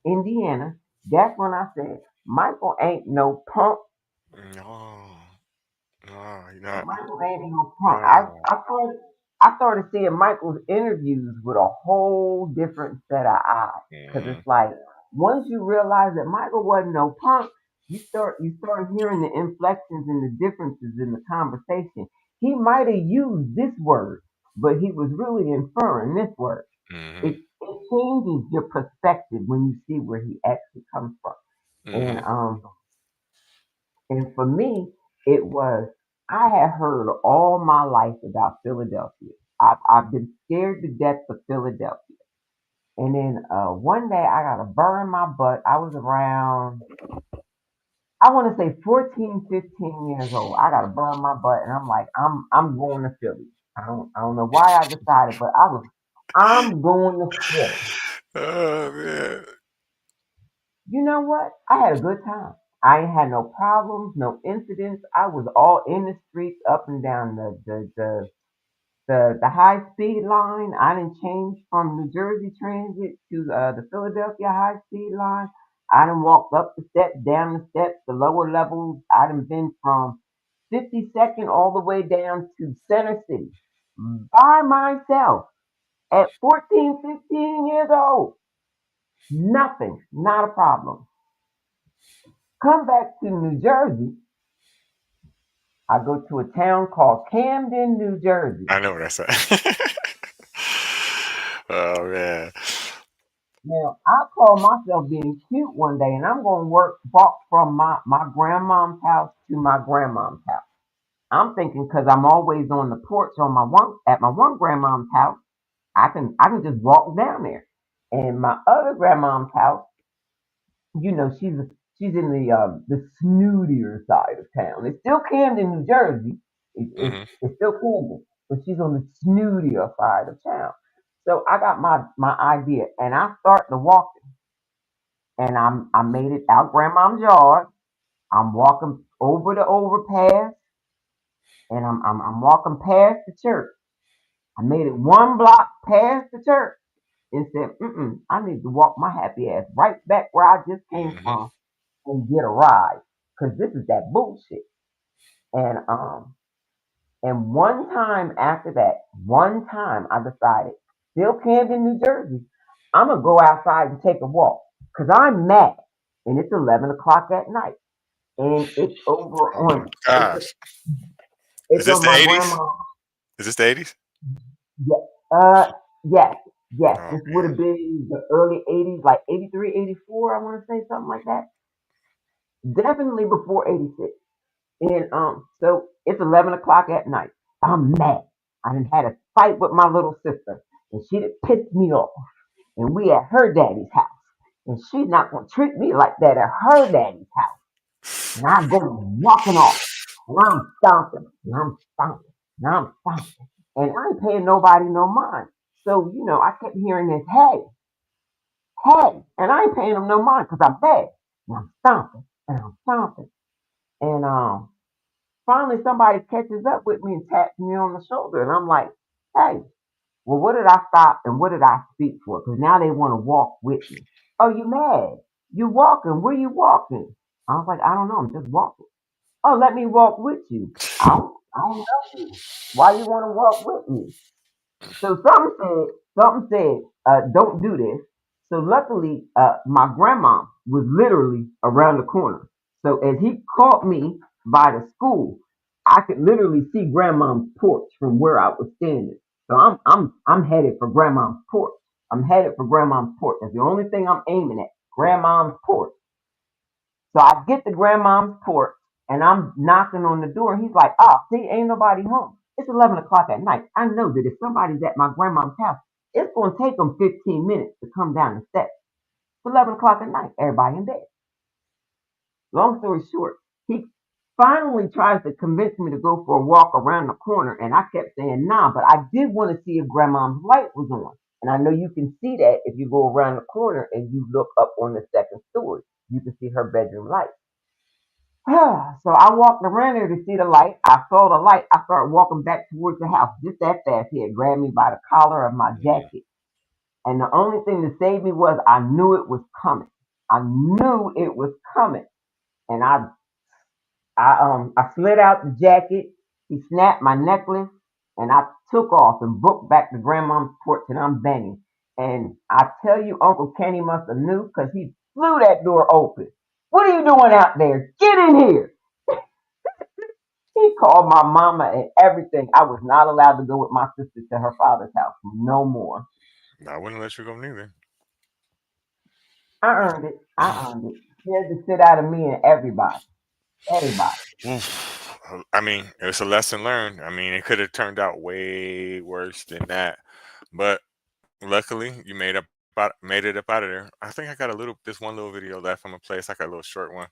Indiana, that's when I said, Michael ain't no punk. No, no, you're not. Michael ain't no punk. No. I started seeing Michael's interviews with a whole different set of eyes. Cause Hmm. it's like once you realize that Michael wasn't no punk, you start hearing the inflections and the differences in the conversation. He might have used this word, but he was really inferring this word. Hmm. It changes your perspective when you see where he actually comes from. And Hmm. um and for me, it was, I had heard all my life about Philadelphia. I've been scared to death of Philadelphia. And then one day I got a burn in my butt. I was around, I want to say 14, 15 years old. I got a burn in my butt and I'm like, I'm going to Philly. I don't know why I decided, but I'm going to Philly. Oh man. You know what? I had a good time. I ain't had no problems, no incidents. I was all in the streets, up and down the high speed line. I didn't change from New Jersey Transit to the Philadelphia high speed line. I didn't walk up the steps, down the steps, the lower levels. I done been from 52nd all the way down to Center City by myself at 14, 15 years old. Nothing, not a problem. Come back to New Jersey. I go to a town called Camden, New Jersey. I know what I said. Oh man. Now, I call myself being cute one day, and I'm going to walk from my grandmom's house to my grandmom's house. I'm thinking because I'm always on the porch on at my one grandmom's house, I can just walk down there. And my other grandmom's house, she's in the snootier side of town. It's still Camden, New Jersey. Hmm. It's still Camden, but she's on the snootier side of town. So I got my idea, and I start to walk, and I made it out grandmom's yard. I'm walking over the overpass, and I'm walking past the church. I made it one block past the church and said, I need to walk my happy ass right back where I just came Hmm. from and get a ride. Cause this is that bullshit. And one time after that, one time I decided, still Camden, New Jersey, I'm gonna go outside and take a walk. Cause I'm mad. And it's 11 o'clock at night. And Oh my gosh. Is it's this on the my 80s? grandma. Is this the 80s? Yeah, yes, yes. Oh This would man. have been the early '80s, like '83, '84. I want to say something like that. Definitely before '86. And so it's 11 o'clock at night. I'm mad. I done had a fight with my little sister, and she done pissed me off. And we at her daddy's house, and she's not gonna treat me like that at her daddy's house. And I go walking off, and I'm stomping, and I'm stomping, and I'm stomping, and I ain't paying nobody no mind. So I kept hearing this, hey, hey, and I ain't paying them no mind because I'm mad, and I'm stomping, and I'm stomping, and finally somebody catches up with me and taps me on the shoulder, and I'm like, hey, well, what did I stop and what did I speak for? Because now they want to walk with me. Oh, you mad? You walking? Where you walking? I was like, I don't know. I'm just walking. Oh, let me walk with you. I don't know you. Why you want to walk with me? So something said, don't do this. So luckily, my grandma was literally around the corner. So as he caught me by the school, I could literally see grandma's porch from where I was standing. So I'm headed for grandma's porch. I'm headed for grandma's porch. That's the only thing I'm aiming at. Grandma's porch. So I get to grandma's porch and I'm knocking on the door. He's like, oh, see, ain't nobody home. It's 11 o'clock at night. I know that if somebody's at my grandma's house, it's going to take them 15 minutes to come down the steps. It's 11 o'clock at night. Everybody in bed. Long story short, he finally tries to convince me to go for a walk around the corner. And I kept saying, nah, but I did want to see if grandma's light was on. And I know you can see that if you go around the corner and you look up on the second story. You can see her bedroom light. So I walked around there to see the light. I saw the light. I started walking back towards the house just that fast. He had grabbed me by the collar of my jacket. And the only thing that saved me was I knew it was coming. I knew it was coming. And I slid out the jacket. He snapped my necklace, and I took off and booked back to grandma's porch, and I'm banging. And I tell you, Uncle Kenny must have knew because he flew that door open. What are you doing out there? Get in here. He called my mama and everything. I was not allowed to go with my sister to her father's house no more. I wouldn't let you go neither. I earned it. I earned it. He had to sit out of me and everybody. Everybody. Oof. I mean, it's a lesson learned. I mean, it could have turned out way worse than that, but luckily you made it up out of there. I think I got this one little video left. I'm gonna play. It's like a little short one,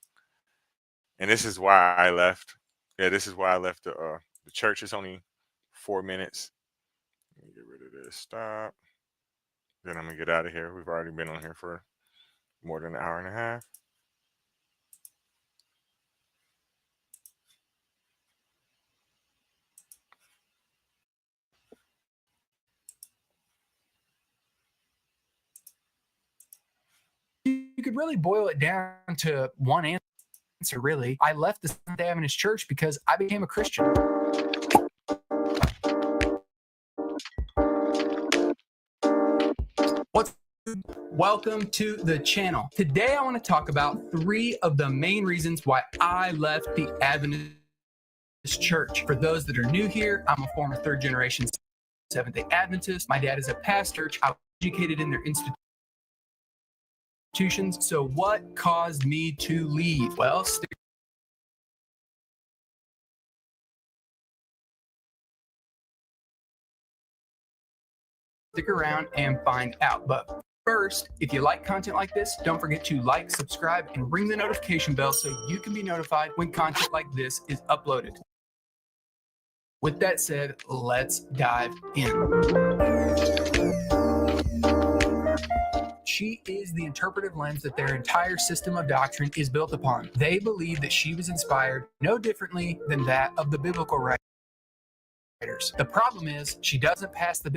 and this is why I left. Yeah, this is why I left the church. Is only 4 minutes. Let me get rid of this. Stop. Then I'm gonna get out of here. We've already been on here for more than an hour and a half. You could really boil it down to one answer, really. I left the Seventh-day Adventist Church because I became a Christian. Welcome to the channel. Today I want to talk about 3 of the main reasons why I left the Adventist Church. For those that are new here, I'm a former 3rd generation Seventh-day Adventist. My dad is a pastor. I was educated in their institutions. So what caused me to leave? Well, stick around and find out. But first, if you like content like this, don't forget to like, subscribe, and ring the notification bell so you can be notified when content like this is uploaded. With that said, let's dive in. She is the interpretive lens that their entire system of doctrine is built upon. They believe that she was inspired no differently than that of the biblical writers. The problem is she doesn't pass the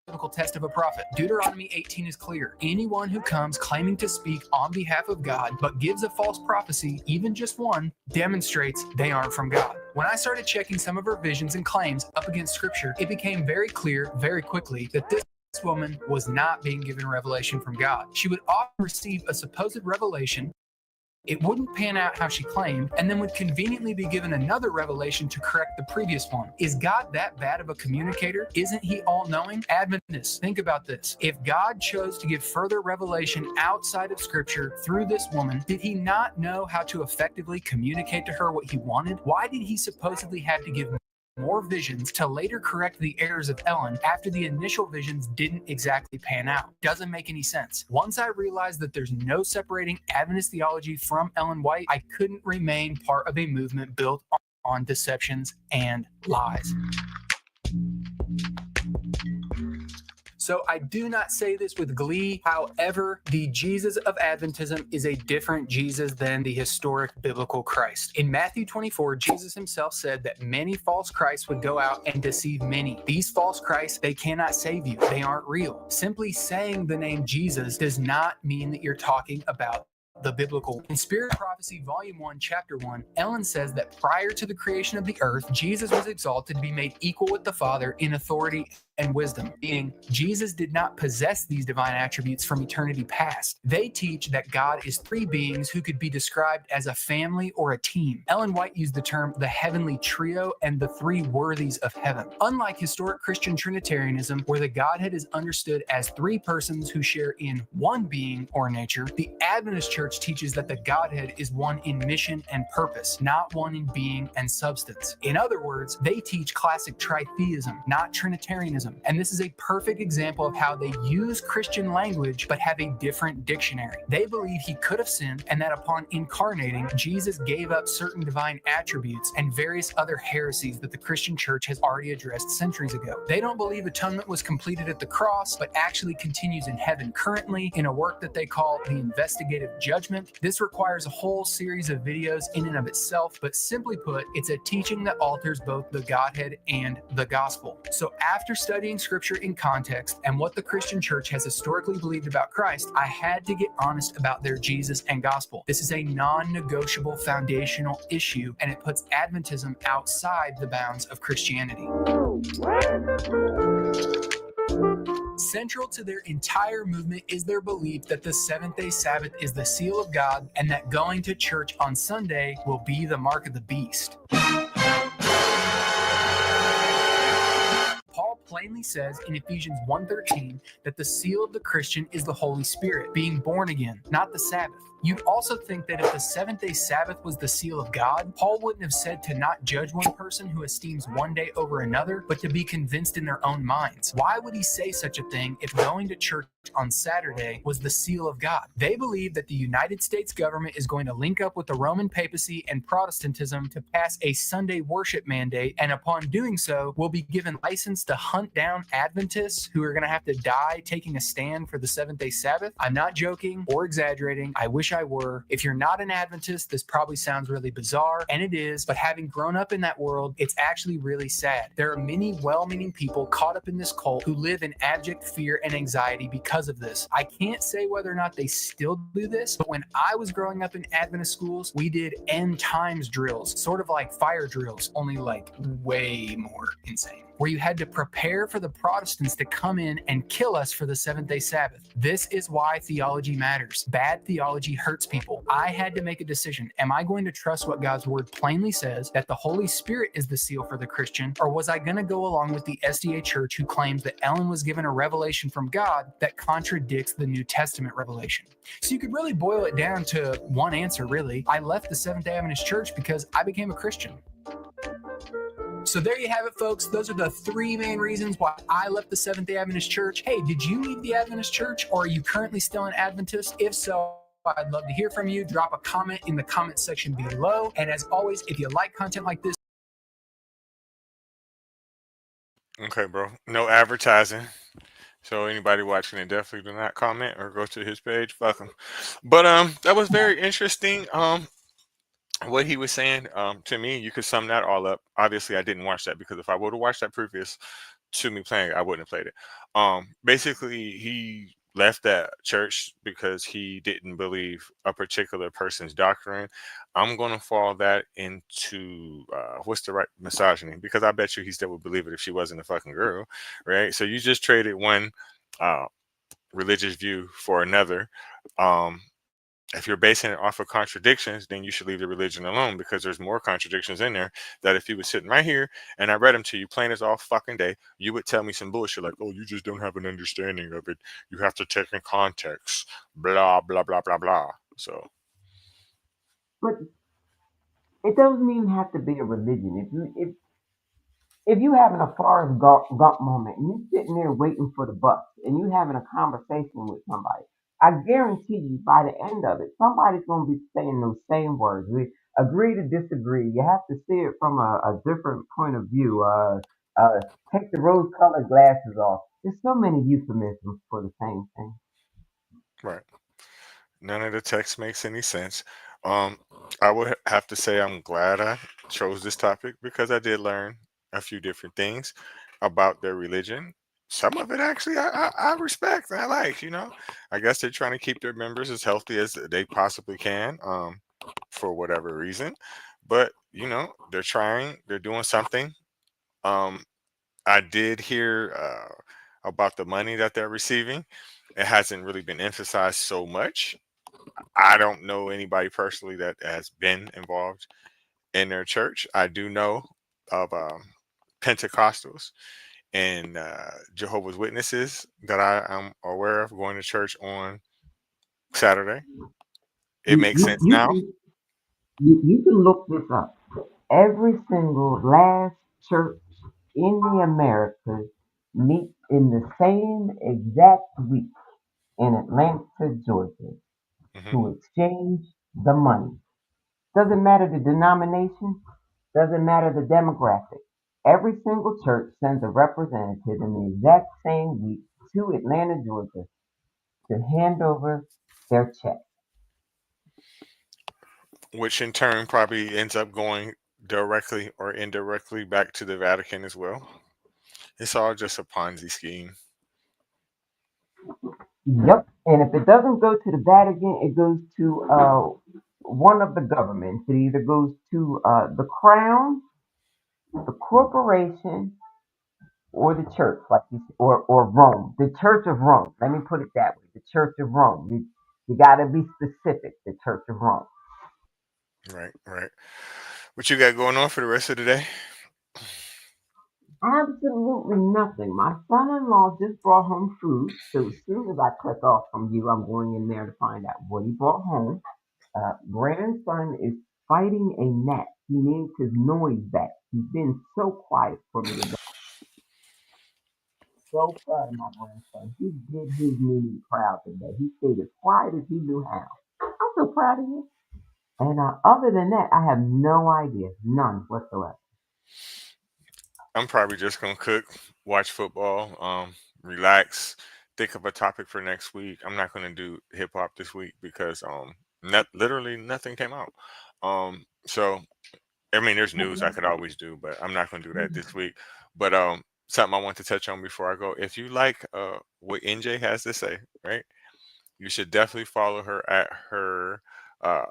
biblical test of a prophet. Deuteronomy 18 is clear. Anyone who comes claiming to speak on behalf of God but gives a false prophecy, even just one, demonstrates they aren't from God. When I started checking some of her visions and claims up against scripture, it became very clear very quickly that this woman was not being given revelation from God. She would often receive a supposed revelation. It wouldn't pan out how she claimed, and then would conveniently be given another revelation to correct the previous one. Is God that bad of a communicator? Isn't he all-knowing? Adventists, think about this. If God chose to give further revelation outside of Scripture through this woman, did he not know how to effectively communicate to her what he wanted? Why did he supposedly have to give more visions to later correct the errors of Ellen after the initial visions didn't exactly pan out? Doesn't make any sense. Once I realized that there's no separating Adventist theology from Ellen White, I couldn't remain part of a movement built on deceptions and lies. So I do not say this with glee. However, the Jesus of Adventism is a different Jesus than the historic biblical Christ. In Matthew 24, Jesus himself said that many false Christs would go out and deceive many. These false Christs, they cannot save you. They aren't real. Simply saying the name Jesus does not mean that you're talking about the biblical. In Spirit Prophecy, Volume 1, Chapter 1, Ellen says that prior to the creation of the earth, Jesus was exalted to be made equal with the Father in authority and wisdom, meaning Jesus did not possess these divine attributes from eternity past. They teach that God is 3 beings who could be described as a family or a team. Ellen White used the term the heavenly trio and the 3 worthies of heaven. Unlike historic Christian Trinitarianism, where the Godhead is understood as 3 persons who share in one being or nature, the Adventist Church teaches that the Godhead is one in mission and purpose, not one in being and substance. In other words, they teach classic tritheism, not Trinitarianism Adventism. And this is a perfect example of how they use Christian language but have a different dictionary. They believe he could have sinned and that upon incarnating, Jesus gave up certain divine attributes and various other heresies that the Christian church has already addressed centuries ago. They don't believe atonement was completed at the cross, but actually continues in heaven currently in a work that they call the investigative judgment. This requires a whole series of videos in and of itself, but simply put, it's a teaching that alters both the Godhead and the gospel. So after studying scripture in context and what the Christian church has historically believed about Christ, I had to get honest about their Jesus and gospel. This is a non-negotiable foundational issue, and it puts Adventism outside the bounds of Christianity. Central to their entire movement is their belief that the seventh-day Sabbath is the seal of God and that going to church on Sunday will be the mark of the beast. Paul plainly says in Ephesians 1:13 that the seal of the Christian is the Holy Spirit, being born again, not the Sabbath. You'd also think that if the seventh-day Sabbath was the seal of God, Paul wouldn't have said to not judge one person who esteems one day over another, but to be convinced in their own minds. Why would he say such a thing if going to church on Saturday was the seal of God? They believe that the United States government is going to link up with the Roman papacy and Protestantism to pass a Sunday worship mandate, and upon doing so, will be given license to hunt down Adventists who are going to have to die taking a stand for the seventh-day Sabbath. I'm not joking or exaggerating. I wish I were. If you're not an Adventist, this probably sounds really bizarre, and it is, but having grown up in that world, it's actually really sad. There are many well-meaning people caught up in this cult who live in abject fear and anxiety because of this. I can't say whether or not they still do this, but when I was growing up in Adventist schools, we did end times drills, sort of like fire drills, only like way more insane, where you had to prepare for the Protestants to come in and kill us for the seventh-day Sabbath. This is why theology matters. Bad theology hurts people. I had to make a decision. Am I going to trust what God's word plainly says, that the Holy Spirit is the seal for the Christian, or was I going to go along with the SDA Church who claims that Ellen was given a revelation from God that contradicts the New Testament revelation? So you could really boil it down to one answer, really. I left the Seventh-day Adventist Church because I became a Christian. So there you have it, folks. Those are the three main reasons why I left the Seventh-day Adventist Church. Hey, did you leave the Adventist Church, or are you currently still an Adventist? If so, I'd love to hear from you. Drop a comment in the comment section below. And as always, if you like content like this, Okay, bro. No advertising. So anybody watching it, definitely do not comment or go to his page. Fuck him. But that was very interesting. What he was saying, to me, you could sum that all up. Obviously, I didn't watch that because if I would have watched that previous to me playing it, I wouldn't have played it. Basically, he left that church because he didn't believe a particular person's doctrine. I'm gonna fall that into what's the right misogyny, because I bet you he still would believe it if she wasn't a fucking girl, right? So you just traded one uh, religious view for another. Um, if you're basing it off of contradictions, then you should leave the religion alone, because there's more contradictions in there that if you was sitting right here and I read them to you plain as all fucking day, you would tell me some bullshit like, oh, you just don't have an understanding of it. You have to take in context, blah, blah, blah, blah, blah. So, But it doesn't even have to be a religion. If you having a Forrest Gump moment and you sitting there waiting for the bus and you having a conversation with somebody, I guarantee you by the end of it, somebody's going to be saying those same words. We agree to disagree. You have to see it from a different point of view. Uh, Take the rose-colored glasses off. There's so many euphemisms for the same thing. right. None of the text makes any sense. Um, I would have to say I'm glad I chose this topic because I did learn a few different things about their religion. Some of it actually I respect. I like, I guess they're trying to keep their members as healthy as they possibly can, for whatever reason. But they're trying. They're doing something. Um, I did hear about the money that they're receiving. It hasn't really been emphasized so much. I don't know anybody personally that has been involved in their church. I do know of Pentecostals and Jehovah's Witnesses that I am aware of going to church on Saturday. It You, makes you, sense you, now. can, you can look this up. Every single last church in the Americas meet in the same exact week in Atlanta, Georgia, Hmm. to exchange the money. Doesn't matter the denomination, doesn't matter the demographic. Every single church sends a representative in the exact same week to Atlanta, Georgia to hand over their check. Which in turn probably ends up going directly or indirectly back to the Vatican as well. It's all just a Ponzi scheme. Yep. And if it doesn't go to the Vatican, it goes to one of the governments. It either goes to the crown, the corporation, or the church, like you said, or Rome, the Church of Rome. Let me put it that way: the Church of Rome. You got to be specific. The Church of Rome. Right, right. What you got going on for the rest of the day? Absolutely nothing. My son-in-law just brought home food, so as soon as I click off from you, I'm going in there to find out what he brought home. Grandson is fighting a gnat. He needs his noise back. He's been so quiet for me today. So proud of my grandson. He did his Mimi proud today. He stayed as quiet as he knew how. I'm so proud of you. And other than that, I have no idea, none whatsoever. I'm probably just gonna cook, watch football, relax, think of a topic for next week. I'm not gonna do hip hop this week because not literally nothing came out. So I mean, there's news I could always do, but I'm not gonna do that this week. But something I want to touch on before I go. If you like what NJ has to say, right, you should definitely follow her at her uh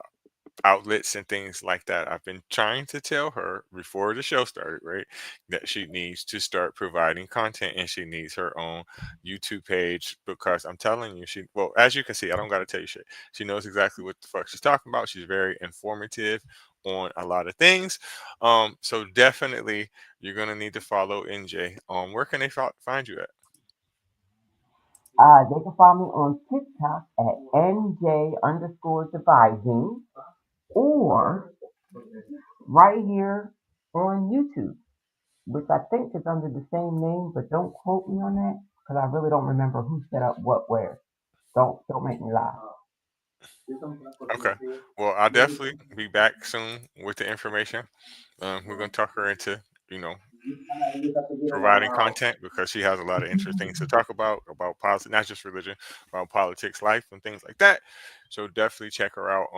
outlets and things like that. I've been trying to tell her before the show started, right, that she needs to start providing content and she needs her own YouTube page because I'm telling you, well, as you can see, I don't got to tell you shit. She knows exactly what the fuck she's talking about. She's very informative on a lot of things. So definitely you're going to need to follow NJ. Where can they find you at? They can find me on TikTok at NJ underscore devising or right here on YouTube, which I think is under the same name, but don't quote me on that because I really don't remember who set up what where. Don't make me lie. Okay. Well, I'll definitely be back soon with the information. We're going to talk her into, you know, providing content because she has a lot of interesting things to talk about politics, not just religion, about politics, life, and things like that. So definitely check her out.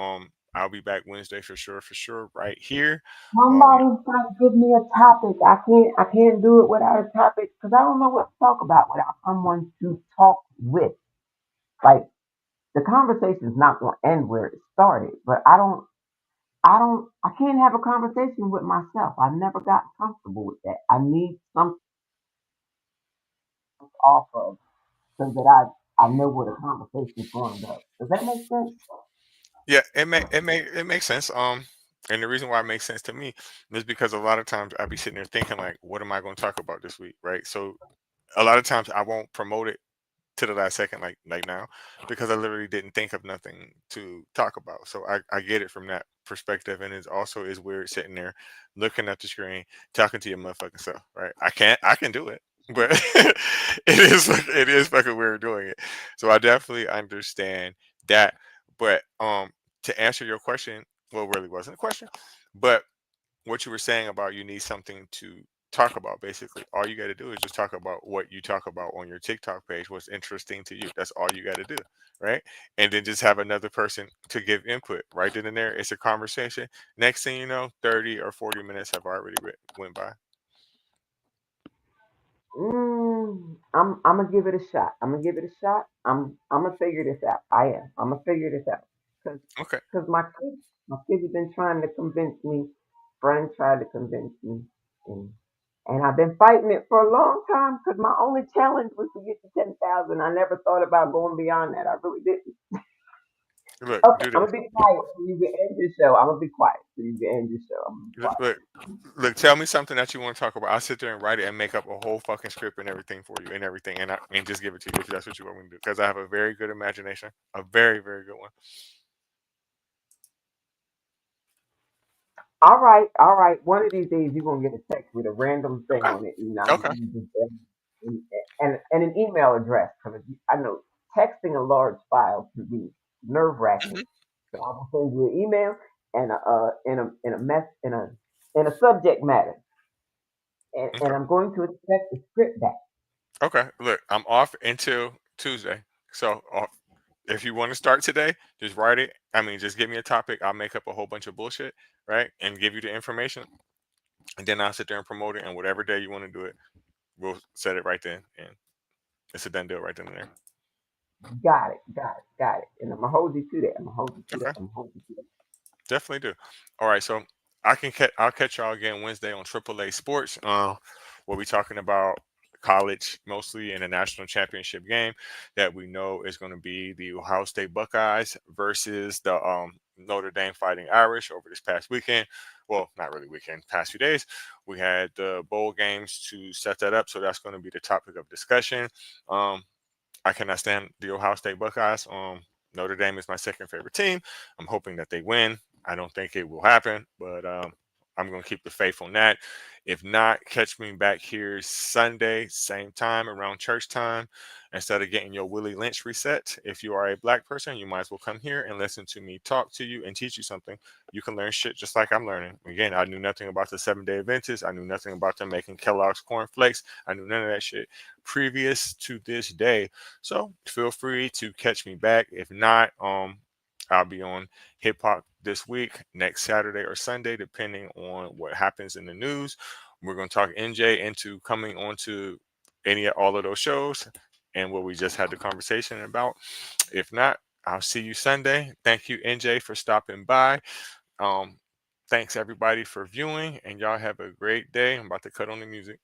I'll be back Wednesday for sure, right here. Um, Somebody's got to give me a topic. I can't do it without a topic because I don't know what to talk about without someone to talk with. Like the conversation's not going to end where it started, but I can't have a conversation with myself. I've never gotten comfortable with that. I need something off of so that I know where the conversation's going to go. Does that make sense? yeah, it makes sense. And the reason why it makes sense to me is because a lot of times I'll be sitting there thinking like, what am I going to talk about this week, right? So a lot of times I won't promote it to the last second like now because I literally didn't think of nothing to talk about. So I get it from that perspective, and it also is weird sitting there looking at the screen talking to your motherfucking self, right? I can do it, but it is fucking weird doing it. So I definitely understand that. But to answer your question, well, it really wasn't a question, but what you were saying about you need something to talk about, basically all you got to do is just talk about what you talk about on your TikTok page, what's interesting to you. That's all you got to do, right? And then just have another person to give input right then and there. It's a conversation. Next thing you know, 30 or 40 minutes have already went by. I'm gonna give it a shot. I'm gonna give it a shot. I'm gonna figure this out. I am. I'm gonna figure this out because Okay. my kids have been trying to convince me. Friends tried to convince me, and and I've been fighting it for a long time because my only challenge was to get to 10,000. I never thought about going beyond that. I really didn't. Look, Okay, do I'm this. gonna be quiet so you can end your show. I'm gonna be quiet so you can end your show. I'm gonna be Look, quiet. look, look, tell me something that you want to talk about. I'll sit there and write it and make up a whole fucking script and everything for you and everything, and just give it to you if that's what you want me to do. Because I have a very good imagination, a very very good one. All right, all right. One of these days you're gonna get a text with a random thing Okay. on it, and I'm Okay. gonna just and, and an email address because I know texting a large file can be nerve wracking. Hmm. So I will send you an email and in a subject matter, and Okay. I'm going to expect the script back. Okay. Look, I'm off until Tuesday. So if you want to start today, just write it. I mean, just give me a topic. I'll make up a whole bunch of bullshit, right? And give you the information. And then I'll sit there and promote it. And whatever day you want to do it, we'll set it right then. And it's a done deal right then and there. Got it, got it, got it. And I'm gonna hold you to that. I'm gonna hold you to that. Okay. I'm gonna hold you to that. Definitely do. All right, so I'll catch y'all again Wednesday on AAA Sports. We'll be talking about college mostly in a national championship game that we know is going to be the Ohio State Buckeyes versus the Notre Dame Fighting Irish over this past weekend. Well, not really weekend, past few days. We had the bowl games to set that up, so that's going to be the topic of discussion. Um, I cannot stand the Ohio State Buckeyes. Notre Dame is my second favorite team. I'm hoping that they win. I don't think it will happen, but I'm going to keep the faith on that. If not, catch me back here Sunday, same time, around church time. Instead of getting your Willie Lynch reset, if you are a black person, you might as well come here and listen to me talk to you and teach you something. You can learn shit just like I'm learning. Again, I knew nothing about the 7-Day Adventists. I knew nothing about them making Kellogg's Corn Flakes. I knew none of that shit previous to this day. So feel free to catch me back. If not, I'll be on Hip Hop this week, next Saturday or Sunday, depending on what happens in the news. We're going to talk NJ into coming on to all of those shows and what we just had the conversation about. If not, I'll see you Sunday. Thank you, NJ, for stopping by. Um, Thanks everybody for viewing, and y'all have a great day. I'm about to cut on the music.